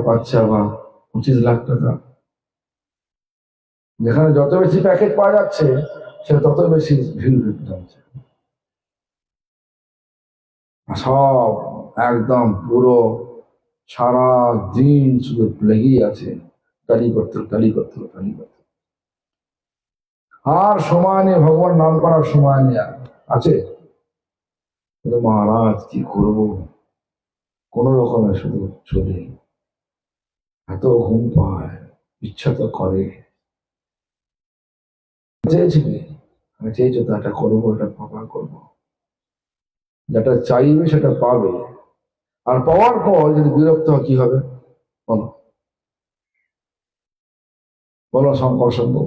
পাচ্ছে আবার 25 লাখ টাকা। যেখানে যত বেশি প্যাকেজ পাওয়া যাচ্ছে, সে তত বেশি ভিড় জমছে। সব একদম পুরো সারা দিন শুধু লেগেই আছে, টালি করতে। আর সময় নেই, ভগবান নাম করার সময় নেই আর আছে। মহারাজ কি করবো, কোন রকমে শুধু চলে, এত ঘুম পায়, ইচ্ছা তো করে। চেয়েছি আমি চেয়েছি তো এটা করবো, এটা পাপা করবো। যেটা চাইবে সেটা পাবে, আর পাওয়ার পর যদি বিরক্ত হয় কি হবে বলো? বলো শঙ্কর সম্ভব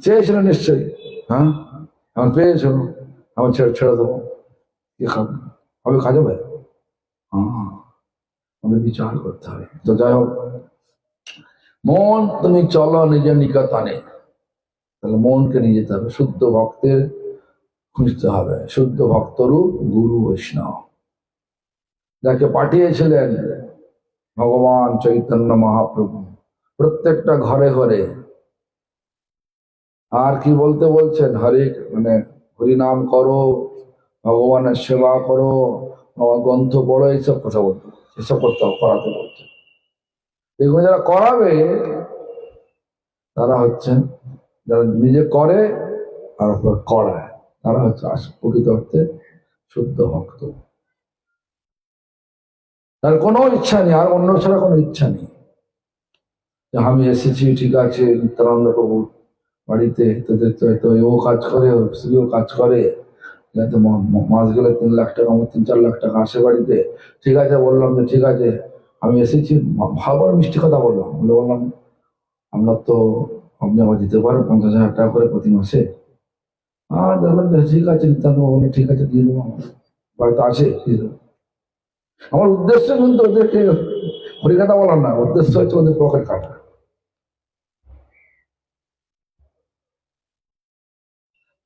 চেয়েছিল নিশ্চয়ই, হ্যাঁ আমার পেয়েছিল, আমার ছেড়ে দেবো, কি খাবে, হবে কাজ হবে? হ্যাঁ, আমাদের বিচার করতে হবে। তো যাই হোক, মন তুমি চলো নিজের নিকটানে, তাহলে মনকে নিয়ে যেতে হবে, শুদ্ধ ভক্তের খুঁজতে হবে, শুদ্ধ ভক্তরূপ গুরু বৈষ্ণব যাকে পাঠিয়েছিলেন ভগবান চৈতন্য মহাপ্রভু প্রত্যেকটা ঘরে ঘরে। আর কি বলতে বলছেন? হরিনাম করো, ভগবানের সেবা করো, গ্রন্থ পড়ো, এইসব কথা বলতে, এসব করাতে বলছে। এগুলো যারা করাবে তারা হচ্ছেন, যারা নিজে করে আর করায়, তারা হচ্ছে প্রকৃত অর্থে শুদ্ধ ভক্ত। তার কোনো ইচ্ছা নেই, আর অন্য ছাড়া কোনো ইচ্ছা নেই। আমি এসেছি ঠিক আছে নিত্যানন্দ প্রভু বাড়িতে, তোদের তো এও কাজ করে, স্ত্রীও কাজ করে, মাস গেলে 3 লাখ টাকা, 3-4 লাখ টাকা আসে বাড়িতে। ঠিক আছে বললাম যে ঠিক আছে আমি এসেছি, ভালো মিষ্টি কথা বললাম, বললাম আপনার তো, আপনি আবার দিতে পারেন 50,000 টাকা করে প্রতি মাসে। আর দেখবেন ঠিক আছে, নিত্যান্ত বললো ঠিক আছে দিয়ে দেবো, আমার বাড়িতে আছে দিয়ে দেবো। আমার উদ্দেশ্য কিন্তু ওদেরকে হরিকথা বলার না, উদ্দেশ্য হচ্ছে ওদের পকেট কাটা।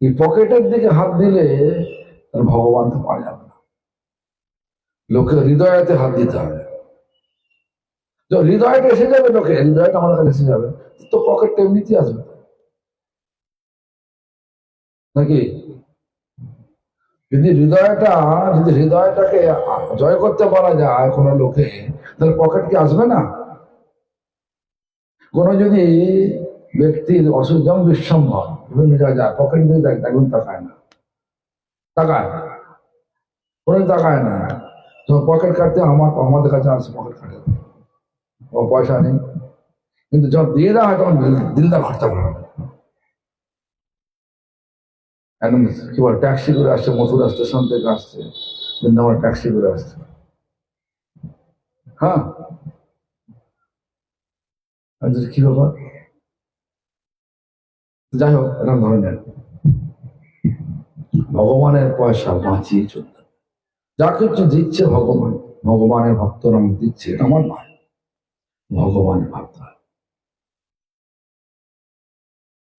এই পকেটের দিকে হাত দিলে তার ভগবান তো পাওয়া যাবে না, লোকের হৃদয়তে হাত দিতে হবে। হৃদয়টা এসে যাবে, লোকে হৃদয়টা আমার কাছে এসে যাবে, তো পকেটটা এমনিতেই আসবে নাকি? যদি হৃদয়টাকে জয় করতে পারা যায় কোনো লোকে, তাহলে পকেট কি আসবে না? কোনো যদি ব্যক্তির অসুখ, যেমন বিশ্বম্ভর বিভিন্ন জায়গায় পকেট দিয়ে দেখবেন তাকায় না, কোনো তাকায় না। তোমার পকেট কাটতে আমাদের কাছে আসছে, পকেট কাটে, ও পয়সা নেই, কিন্তু যখন দিয়ে দেওয়া হয় তখন দিলটা খরচা করা হবে। একদম কি বল, ট্যাক্সি করে আসছে, মথুরা স্টেশন থেকে আসছে, বৃন্দাবন ট্যাক্সি করে আসছে, হ্যাঁ কি ব্যাপার? যাই হোক, এরকম ধরনের ভগবানের পয়সা বাঁচিয়ে চলতে, যা কিছু দিচ্ছে ভগবান, ভগবানের ভক্তরা আমাকে দিচ্ছে, এটা আমার নয়, ভগবানের ভক্ত।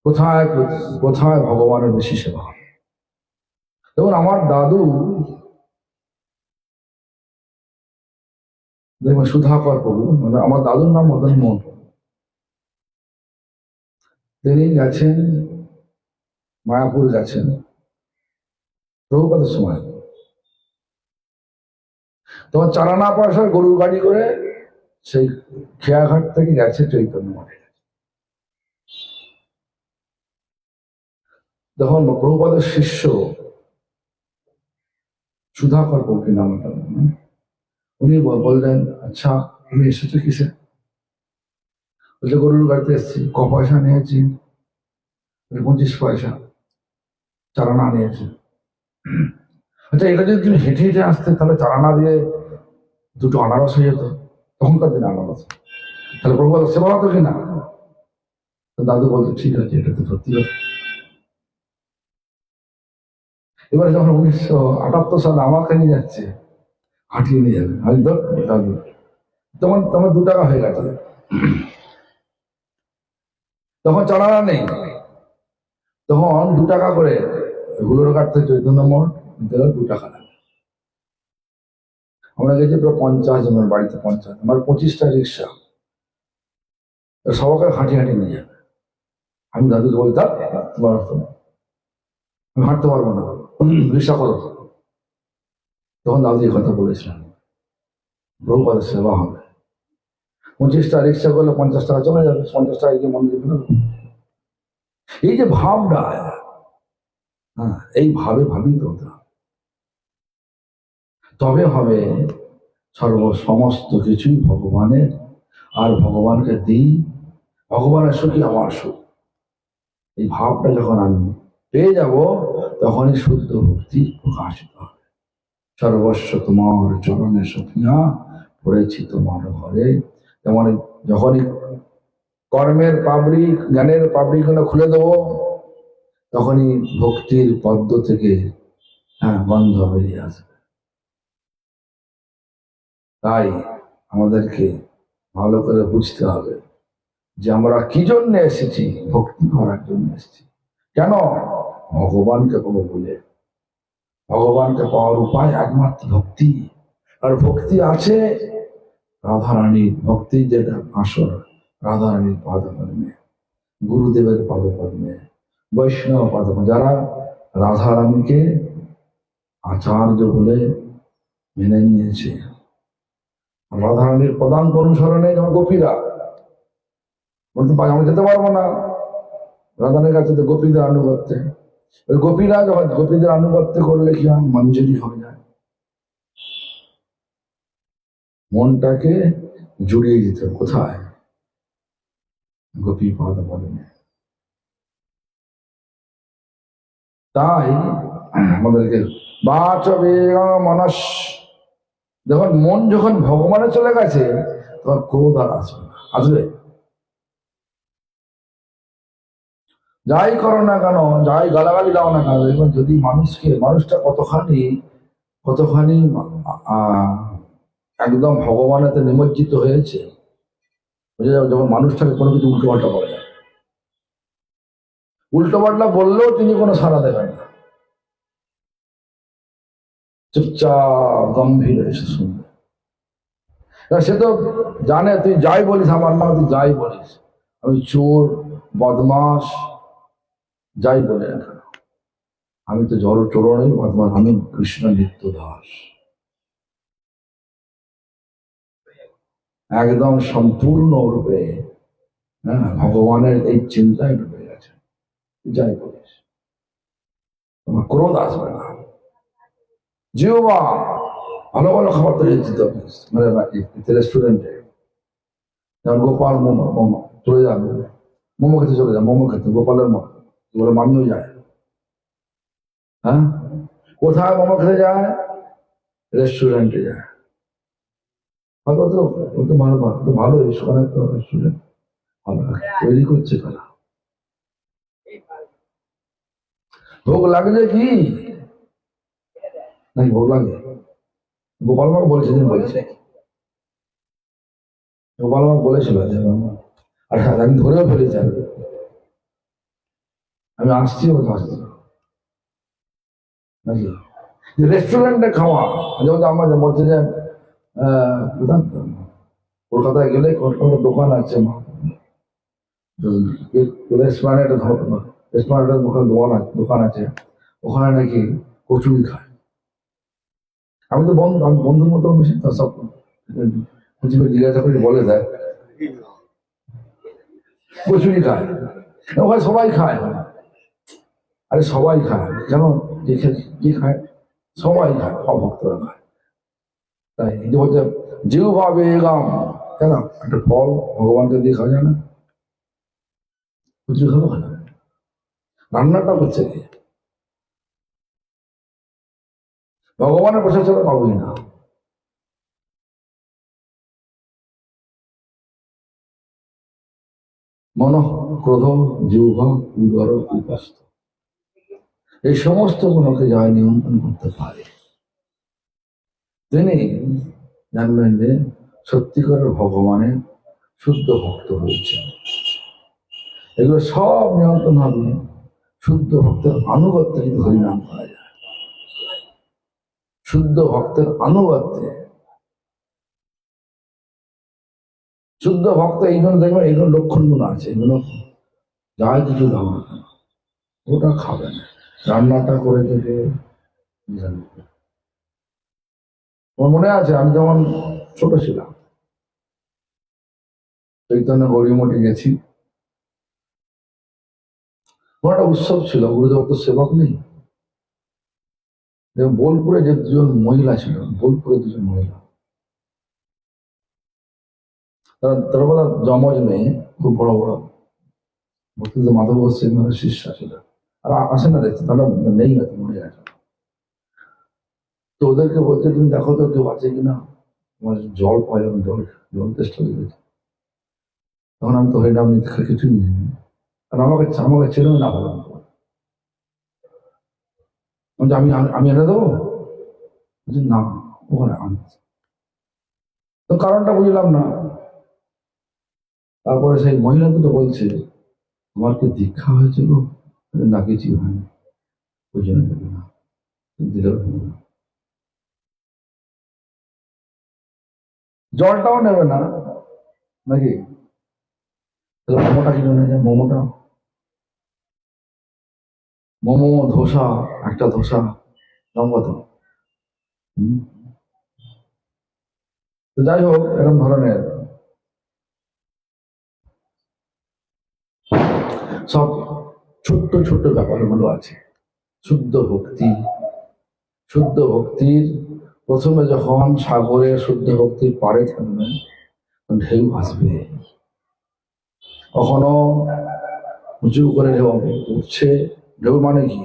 কোথায় কোথায় ভগবানের বেশি সেবা হবে। যেমন আমার দাদু দেখবেন সুধাকর প্রভু, মানে আমার দাদুর নাম মদন মোহন প্রভু। তিনি গেছেন মায়াপুর, গেছেন প্রভুপাদের সময়। তখন চারানা পয়সার গরুর গাড়ি করে সেই খেয়াঘাট থেকে গেছে চৈতন্য মঠে। তখন প্রভুপাদের শিষ্য সুধাকর প্রভু নামটা, উনি বললেন, আচ্ছা তুমি এসেছো কিসে? বলছে গরুর গাড়িতে এসেছি। ক পয়সা নিয়েছি? 25 পয়সা। চারানা নিয়েছে। আচ্ছা, এটা যদি তুমি হেঁটে হেঁটে আসতে তাহলে চারানা দিয়ে 2টো আনারস হয়ে যেত, তখনকার দিনে আনারস। তাহলে প্রভুপাদ সেবা হতো কিনা? দাদু বলতো ঠিক আছে, এটা তো সত্যি কথা। এবারে যখন 1978 সালে আমাকে নিয়ে যাচ্ছে, হাঁটিয়ে নিয়ে যাবে, আমি তো দাদু তখন তখন 2 টাকা হয়ে গেছে। তখন চালানা নেই, তখন 2 টাকা করে হুলোর ঘাট থেকে চৈতন্য মঠ নিতে গেলে 2 টাকা লাগে। আমরা গেছি প্রায় 50 জনের বাড়িতে, 50, আমার 25টা রিক্সা, সবাইকে হাঁটি হাঁটি নিয়ে যাবে। আমি দাদুকে বলতাম, তোমার আমি হাঁটতে পারবো না, রিক্সা করো। তখন দাদু এই কথা বলেছিলেন, প্রভুপাদের সেবা হবে। 25টা রিক্সা করলে 50 টাকা চলে যাবে, 50 টাকা গিয়ে মন্দিরে ফেরত। এই যে ভাবটা, হ্যাঁ, এই ভাবি তো তবে হবে সমস্ত কিছুই ভগবানের, আর ভগবানকে দিই, ভগবানের সুখী আমার সুখ। এই ভাবটা যখন আমি পেয়ে যাব, তখনই শুদ্ধ ভক্তি প্রকাশিত হবে। সর্বস্ব তোমার চরণে সখিয়া, পড়েছি তোমার ঘরে। যেমন যখনই কর্মের পাবড়ি, জ্ঞানের পাবড়িগুলো খুলে দেবো, তখনই ভক্তির পদ্ম থেকে গন্ধ বেরিয়ে আসবে। তাই আমাদেরকে ভালো করে বুঝতে হবে যে আমরা কি জন্য এসেছি। ভক্তি করার জন্য এসেছি। কেন? ভগবানকে পাবো বলে। ভগবানকে পাওয়ার উপায় একমাত্র ভক্তি। আর ভক্তি আছে রাধারানীর, ভক্তি যেটা আসর রাধারানীর পাদপদ্মে, গুরুদেবের পাদপদ্মে, বৈষ্ণব পাদপদ্মে। যারা রাধারানীকে আচার্য বলে মেনে নিয়েছে, রাধারানীর পদাঙ্ক অনুসরণে, যেমন গোপীরা বলতে পারে আমি যেতে পারবো না রাধারানীর কাছে, তো গোপীদের আনুগত্যে। ওই গোপীরা যখন গোপীদের আনুগত্য করলে কি হয়? মঞ্জুরি হয়ে যায়। মনটাকে জুড়িয়ে দিতে কোথায়? গোপী পাদ পদ্মে। তাই আমাদেরকে বাচবে মনস, যখন মন যখন ভগবানে চলে গেছে, তখন ক্রোধ আর আসবে না। আসবে? যাই করো না কেন, যাই গালাগালি দাও না কেন, দেখবেন যদি মানুষটা কতখানি একদম ভগবানেতে নিমজ্জিত হয়েছে, বুঝে যাবে। যখন মানুষটাকে কোনো কিছু উল্টো পাল্টা বলা যায়, উল্টো পাল্টা বললেও তিনি কোনো সাড়া দেবেন না, চুপচাপ গম্ভীর এসে শুনবে। সে তো জানে তুই যাই বলিস, আমার নাম তুই যাই বলিস, আমি চোর বদমাস যাই বলে না কেন, আমি তো জড় চোরণই বদমাস, আমি কৃষ্ণ নিত্য দাস। একদম সম্পূর্ণ রূপে ভগবানের এই চিন্তায় ঢুকে গেছে। যাই বলিস, তোমার ক্রোধ আসবে না। জিওবা ভালো ভালো খাবার তৈরি দিতে হবে, মানে রেস্টুরেন্টে, যেমন গোপাল মোমো, চলে যাবে, মোমো খেতে চলে যায়, মোমো খেতে গোপালের মা বলে, মামিও যায়। হ্যাঁ, কোথায় মোমো খেতে যায়? রেস্টুরেন্টে যায়। ভালো তো, ভালো সেখানে তো রেস্টুরেন্ট ভালো তৈরি করছে তারা। ভোগ লাগলে কি নাকি ভোগ লাগে? গোপাল মা বলেছে, গোপাল মা বলেছিল, আর আমি ধরেও ফেলেছি, আমি আসছি আসছি নাকি রেস্টুরেন্টে খাওয়া। যেমন আমাদের মধ্যে যে কলকাতায় গেলে কত দোকান আছে, দোকান আছে, ওখানে নাকি কচুরি খায়। আমি তো আমি বন্ধুর মতো মিশি, সব জিজ্ঞাসা করে বলে দেয় কচুরি খায়, ওখানে সবাই খায়। আরে সবাই খায়, কেন কি খায়? সবাই খায়, সব ভক্তরা খায়। তাই যে বলছে জিউ ভাবে গাম, কেন একটা ফল ভগবানকে দিয়ে খাওয়া যায় না? কচুরি খাবো কেন? রান্নাটা হচ্ছে কি ভগবানের প্রসাদ ছাড়া পাবোই না। মন, ক্রোধ, জিহ্বা, উদর, উপাস্ত, এই সমস্ত গুণকে যা নিয়ন্ত্রণ করতে পারে তিনি জানবেন যে সত্যিকারের ভগবানের শুদ্ধ ভক্ত হয়েছে। এগুলো সব নিয়ন্ত্রণ হবে শুদ্ধ ভক্তের আনুগত্যে যদি হরিনাম করা যায়। শুদ্ধ ভক্তের আনুগত্যে, শুদ্ধ ভক্ত এইগুলো দেখবেন, এগুলো লক্ষণ গুলো আছে, এগুলো যা কিছু দাও না কেন ওটা খাবে না। রান্নাটা করে থেকে আমার মনে আছে আমি যখন ছোট ছিলাম, চৈতন্য গৌরীমঠে গেছি, একটা উৎসব ছিল, গুরুদেব তো সেবক নেই। বোলপুরে যে দুজন মহিলা ছিল, বোলপুরে দুজন মহিলা, তারা বলা জমজ মেয়ে, খুব বড় বড় ভক্তিতে মাধব গোস্বামীর শিষ্য ছিল। আর আসে না দেখতে, তারা নেই, হয়তো মরে গেছে। তো ওদেরকে বলছে তুমি দেখো তো কেউ আছে কিনা, আমার জল পাওয়া যাবে, জল চেষ্টা লেগেছে। তখন আমি তো হরিনাম নিতে কিছুই নেই, আর আমাকে চেনেও না ভালো। আমি আমি এনে দেবো না, ওখানে আনছে তো কারণটা বুঝলাম না। তারপরে সেই মহিলা দুটো বলছে আমার কি দীক্ষা হয়েছিল না, কিছু হয়নি, ওই জন্য দেবে না, দিলেও দেবে না। জলটাও নেবে না নাকি? মোমোটা কিনে নিয়ে যায়, মোমোটা, মোমো ধোসা, একটা ধোসা দাম কত? তো যাই হোক, এরকম ধরনের সব ছোট্ট ছোট্ট ব্যাপারগুলো আছে। শুদ্ধ ভক্তি, শুদ্ধ ভক্তির প্রথমে যখন সাগরের শুদ্ধ ভক্তির পাড়ে থাকবেন, ঢেউ আসবে, কখনো উঁচু করে ঢেউ উঠছে, ঢেউ মানে কি,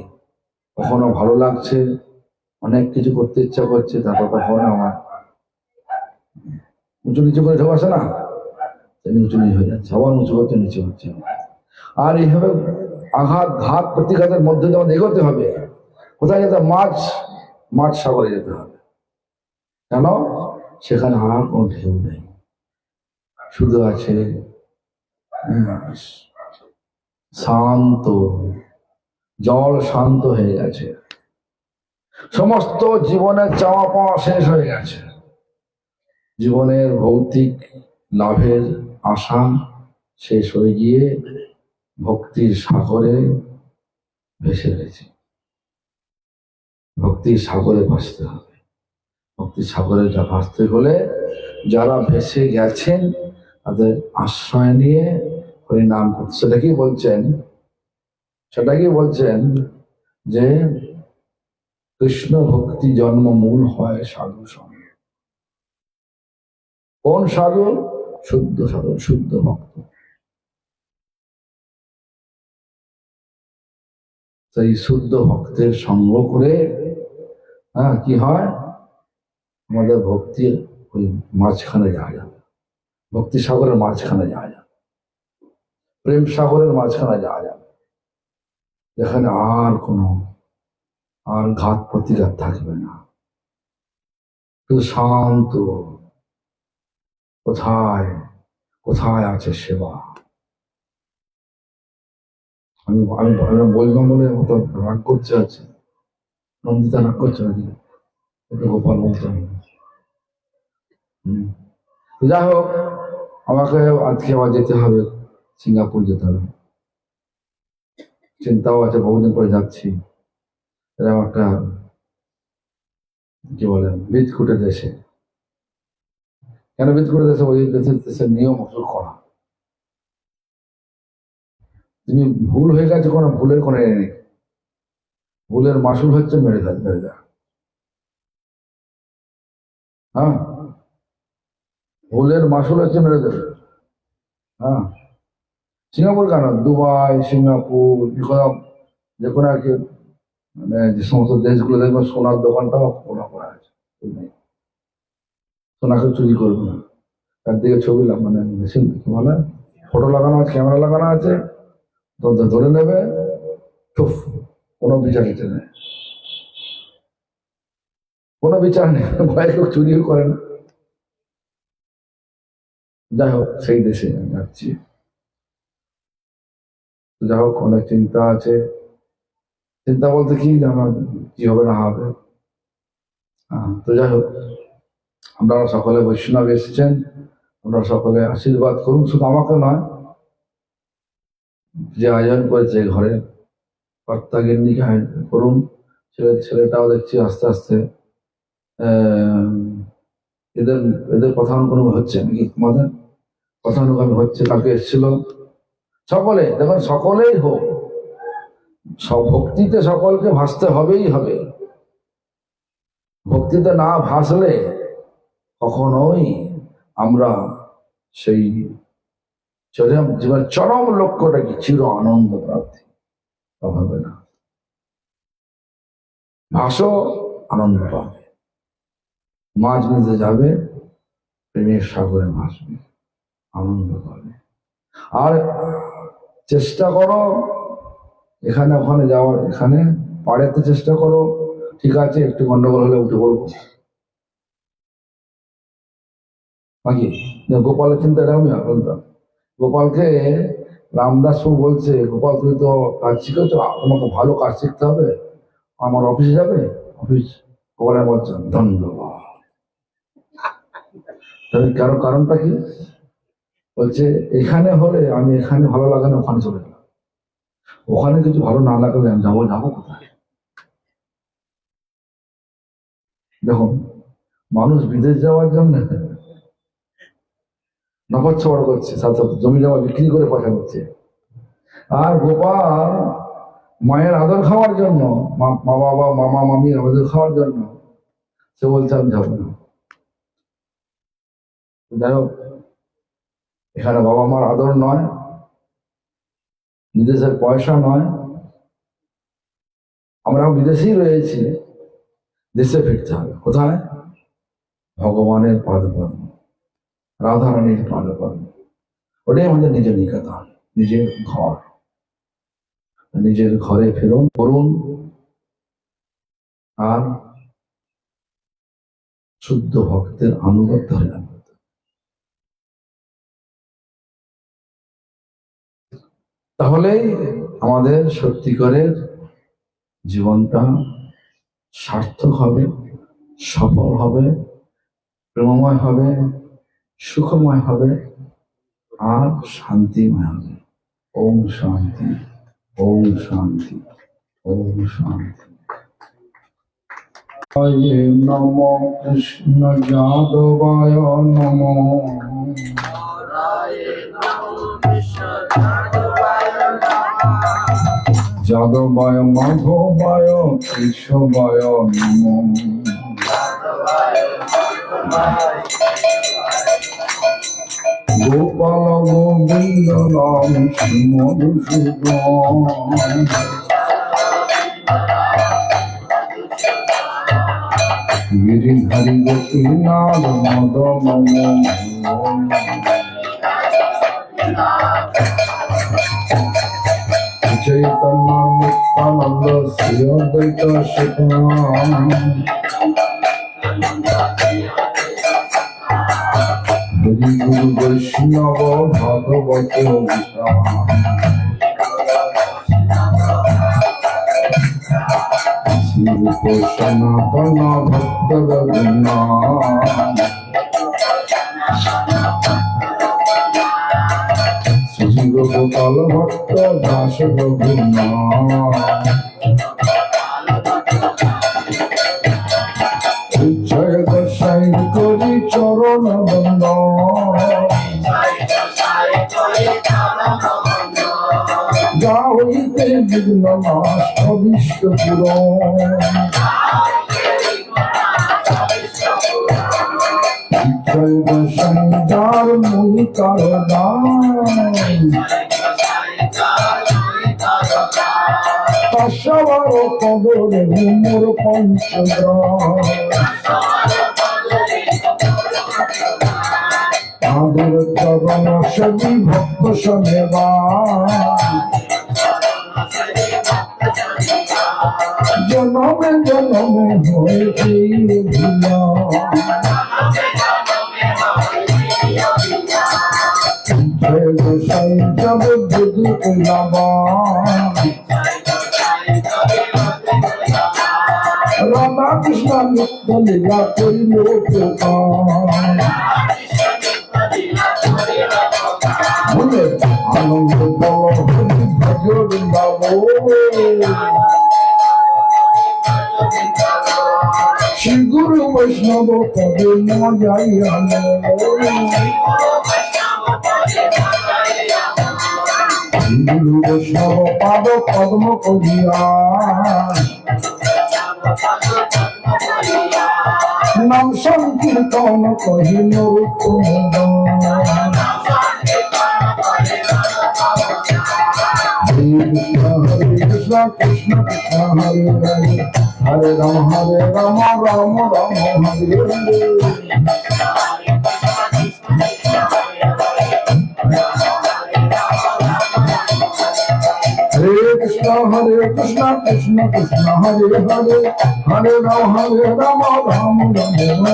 কখনো ভালো লাগছে, অনেক কিছু করতে ইচ্ছা করছে, তারপর কখনো আমার উঁচু নিচু করে ঢেউ আসে না, নিচু নিচু হয়ে যাচ্ছে, আবার উঁচু করতে নিচু হচ্ছে। আর এইভাবে আঘাত ঘাত প্রতিঘাতের মধ্যে দিয়ে আমাদের এগোতে হবে। কোথায় যেতে? মাছ সাগরে যেতে হবে। কেন? সেখানে আর কোনো ঢেউ নেই, শুধু আছে শান্ত জল, শান্ত হয়ে গেছে, সমস্ত জীবনের চাওয়া পাওয়া শেষ হয়ে গেছে, জীবনের ভৌতিক লাভের আশা শেষ হয়ে গিয়ে ভক্তির সাগরে ভেসে গেছে। ভক্তির সাগরে ভাসতে হবে। ভক্তির সাগরে ভাসতে হলে যারা ভেসে গেছেন তাদের আশ্রয় নিয়ে হরিনাম করতে, সেটা কি বলছেন যে কৃষ্ণ ভক্তি জন্ম মূল হয় সাধু সঙ্গে। কোন সাধু? শুদ্ধ সাধু, শুদ্ধ ভক্ত। সেই শুদ্ধ ভক্তের সঙ্গ করে কি হয়, আমাদের ভক্তির ওই মাঝখানে যাওয়া যাবে, ভক্তি সাগরের মাঝখানে যাওয়া যাবে, প্রেম সাগরের মাঝখানে যাওয়া যাবে, যেখানে আর ঘাত প্রতিঘাত থাকবে না, শুধু শান্ত। কোথায় কোথায় আছে সেবা? আমি আমি বললাম বলে রাগ করছে, আছে নন্দিতা রাগ করছে নাকি? গোপাল বলতে যাই হোক, আমাকে আজকে আবার যেতে হবে, সিঙ্গাপুর যেতে হবে। চিন্তাও আছে, বহুদিন পরে যাচ্ছি। এরকম একটা কি বলে বিদকুটে দেশে। কেন বিদকুটে দেশে? ওই দেশের নিয়ম অসুখ করা। তুমি ভুল হয়ে গেছে, কোনো ভুলের কোনো নেই। ভুলের মাসুল হচ্ছে মেরে দেয়। হ্যাঁ, ভুলের মাসুল হচ্ছে মেরে দেবে। হ্যাঁ, সিঙ্গাপুর কেন, দুবাই, সিঙ্গাপুর, যে কোনো আর কি, মানে যে সমস্ত দেশগুলো দেখবেন সোনার দোকানটাও খোলা করা আছে। সোনাকে চুরি করবে না, তার দিকে ছবি মানে মেশিন কি বলে, ফটো লাগানো আছে, ক্যামেরা লাগানো আছে, তো ধরে নেবে, টুফ, কোনো বিচার টিচার নেই, কোনো বিচার নেই, ভয় কেউ চুরিও করে না। যাই হোক, সেই দেশে আমি যাচ্ছি। যাই হোক, অনেক চিন্তা আছে। চিন্তা বলতে কি, আমার কি হবে না হবে। তো যাই হোক, আপনারা সকলে বৈষ্ণব এসেছেন, আপনারা সকলে আশীর্বাদ করুন, শুধু আমাকে নয়, যে আয়োজন করেছে ঘরে কর্তা গিন্নিকে আয়োজন করুন। ছেলেটাও দেখছি আস্তে আস্তে এদের এদের কথানুক্রমে হচ্ছে নাকি, তোমাদের কথানুক্রমে হচ্ছে। কালকে এসেছিল সকলে, দেখুন সকলেই হোক, সব ভক্তিতে সকলকে ভাসতে হবেই হবে। ভক্তিতে না ভাসলে কখনোই আমরা সেই জীবনের চরম লক্ষ্যটা কি, চির আনন্দ প্রাপ্তি, হবে না। ভাসো, আনন্দ পাবে, মাছ নিতে যাবে, প্রেমের সাগরে ভাসবে, আনন্দ পাবে। আর চেষ্টা করো এখানে ওখানে যাওয়ার, এখানে পাড়েতে চেষ্টা করো, ঠিক আছে, একটু গন্ডগোল হলে উঠে পড়বো নাকি। গোপালের চিন্তা এরকমই বলতাম। গোপালকে রামদাস বলছে, গোপাল তুমি তো কাজ শিখেছ, তোমাকে ভালো কাজ শিখতে হবে, আমার অফিসে যাবে। অফিস, গোপালের বলছেন ধন্যবাদ। কারণটা কি? বলছে এখানে হলে আমি এখানে ভালো লাগে না, ওখানে চলে গেলাম, ওখানে কিছু ভালো না লাগলে আমি যাবো কোথায়? দেখুন, মানুষ বিদেশ যাওয়ার জন্য নফাচ্ছড় করছে, সাথে জমি জমা বিক্রি করে পয়সা দিচ্ছে। আর গোপাল মায়ের আদর খাওয়ার জন্য, মা বাবা মামা মামির আদর খাওয়ার জন্য সে বলছে আমি যাবো না। যাই হোক, এখানে বাবা মার আদর নয়, বিদেশের পয়সা নয়, আমরা বিদেশেই রয়েছি, দেশে ফিরতে হবে। কোথায়? ভগবানের পাদপদ্ম, রাধারানীর পাদপদ্ম, ওটাই আমাদের নিজের নিকেতন, নিজের ঘর। নিজের ঘরে ফেরুন, করুন, আর শুদ্ধ ভক্তের আনুগত্য ধরে রাখুন। তাহলেই আমাদের সত্যিকারের জীবনটা সার্থক হবে, সফল হবে, প্রেমময় হবে, সুখময় হবে, আর শান্তিময় হবে। ওম শান্তি, ওম শান্তি, ওম শান্তি। নম কৃষ্ণ যাদবায় নম, যাদবায় মাধবায় কেশবায় নম, গোপাল গোবিন্দ রাম মধুসূদন, গিরিধারী গোপীনাথ মদন চৈতন্য নিত্যানন্দ শ্রী অদ্বৈত সুতরাং, হরি গুরু বৈষ্ণব ভাগবত গীতা, শ্রীরূপ সনাতন ভক্ত রঘুনাথ। গোপাল ভট্ট দাস রঘুনাথ জয় গোসাই করি চরণ বন্দন যা হইতে বিঘ্ন নাশ অভীষ্ট পূরণ জয় গোসাই যার মুই কারদান পাশাবার কদরে মোর পঞ্চগ্রাম তাদের চরণ সেবী ভক্ত সনেবা জনমে জনমে হয়েছে ভুলা জয় গোসাই যাব যদি কইলাবা রাধা কৃষ্ণ নিত্য লীলা করিল বলে আনন্দ ভজ বৃন্দাব শ্রী গুরু বৈষ্ণব পদে ন যাইয়া গুরু বৈষ্ণব পাদ পদ্ম করিয়া নাম সংকীর্তন কহিল হরে কৃষ্ণ কৃষ্ণ কৃষ্ণ হরে হরে হরে রাম রাম রাম হরে হরে हरे Krishna Krishna Krishna Hare Hare Hare Ram Ram Ram Hare Hare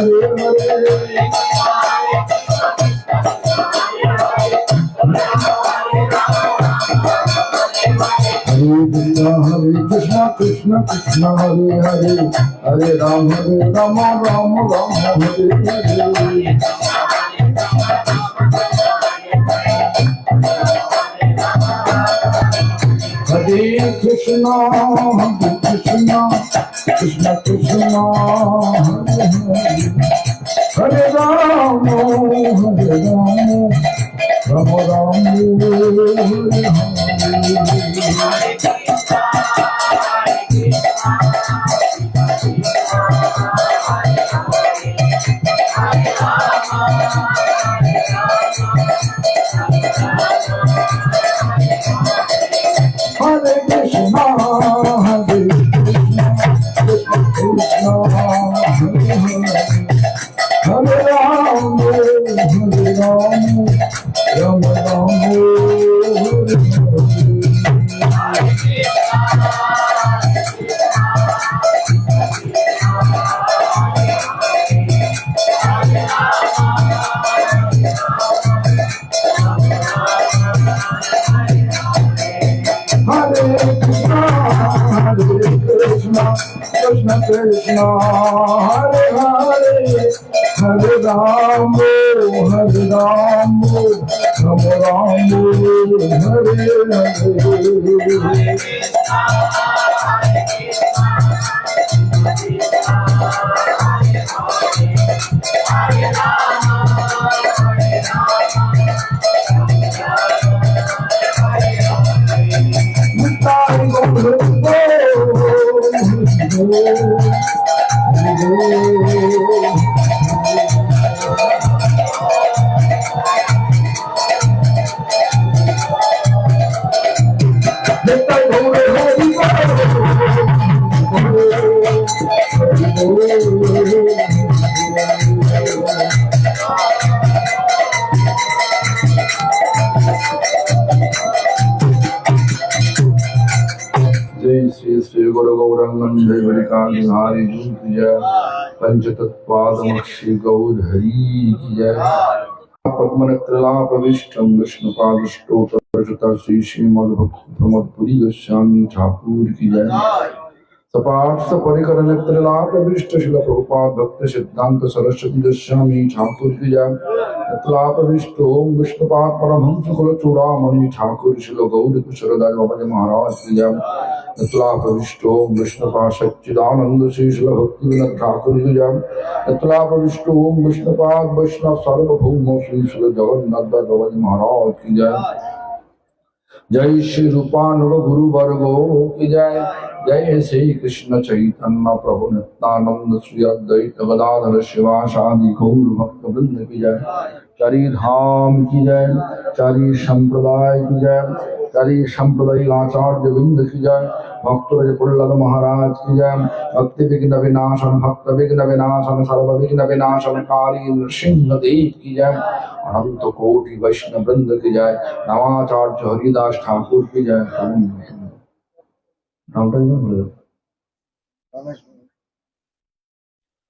Hare Krishna Krishna Krishna Hare Hare Hare Ram Ram Ram Hare Hare Hare Krishna, Krishna Krishna, Hare Hare, Hare Rama, Rama Rama, Hare Krishna, Krishna Hare Rama, Rama Rama, Hare Krishna, Krishna Krishna, Hare Hare, Hare Rama, Rama Rama, Hare Hare. जय श्री श्री गुरु गौरंगन जय बलिकांत बिहारी जी की जय पंचतत्पादमक्षी गौर हरि की जय पद्मनेत्रलापविष्टं विष्णुपादष्टोत्तरचता श्री श्रीमद्भक्तिप्रमोदपुरी गोस्वामी ठाकुर की जय सपार्थ परिकर नेत्रलाभ विशिष्ट शिल प्रभुपाद भक्त सिद्धांत सरस्वती गोस्वामी ठाकुर की जय। नेत्रलाभ विशिष्ट ओम विष्णुपाद परमहंस कुल चूड़ामणि ठाकुर शिल गौरी कुशलदास बाबा जी महाराज की जय। नेत्रलाभ विशिष्ट ओम विष्णुपाद सच्चिदानंद श्री शिल भक्ति विनोद ठाकुर की जय। नेत्रलाभ विशिष्ट ओम विष्णुपाद वैष्णव सार्वभौम श्री शिल जगन्नाथ दास बाबा जी महाराज की जय। जय श्री रूपानुग गुरु वर्गो की जय। जय श्री कृष्ण चैतन्य प्रभु नित्यानंद श्री अद्वैत गदाधर शिवासादि गौर भक्त वृंद की जय। चारि धाम की जय। चारि संप्रदाय की जय। चारि संप्रदाय आचार्य वृंद की जय। भक्त प्रहलाद महाराज की जय। भक्ति विघ्न विनाशन भक्त विघ्न विनाशन सर्व विघ्न विनाशन काली नृसिंह देव की जय। अनंत कोटि वैष्णव वृंद की जय। नवाचार्य हरिदास ठाकुर की जय।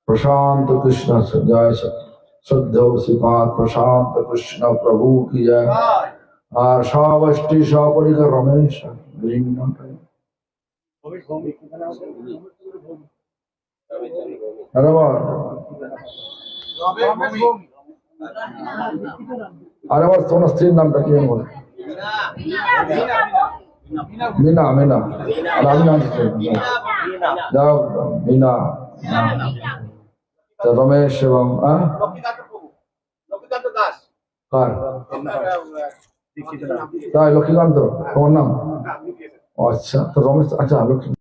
प्रशांत कृष्ण जय श्रद्धेय श्रीपाद प्रशांत कृष्ण प्रभु की जय। शावष्टि सपरिकर रमेश अरे আমার তোমার স্ত্রীর নামটা কি বলে? মিনা। মিনা আর আমি নাম যাও মিনা। রমেশ এবং কার তাই লক্ষ্মীকান্ত তোমার নাম? আচ্ছা তো রমেশ আচ্ছা লক্ষ্মী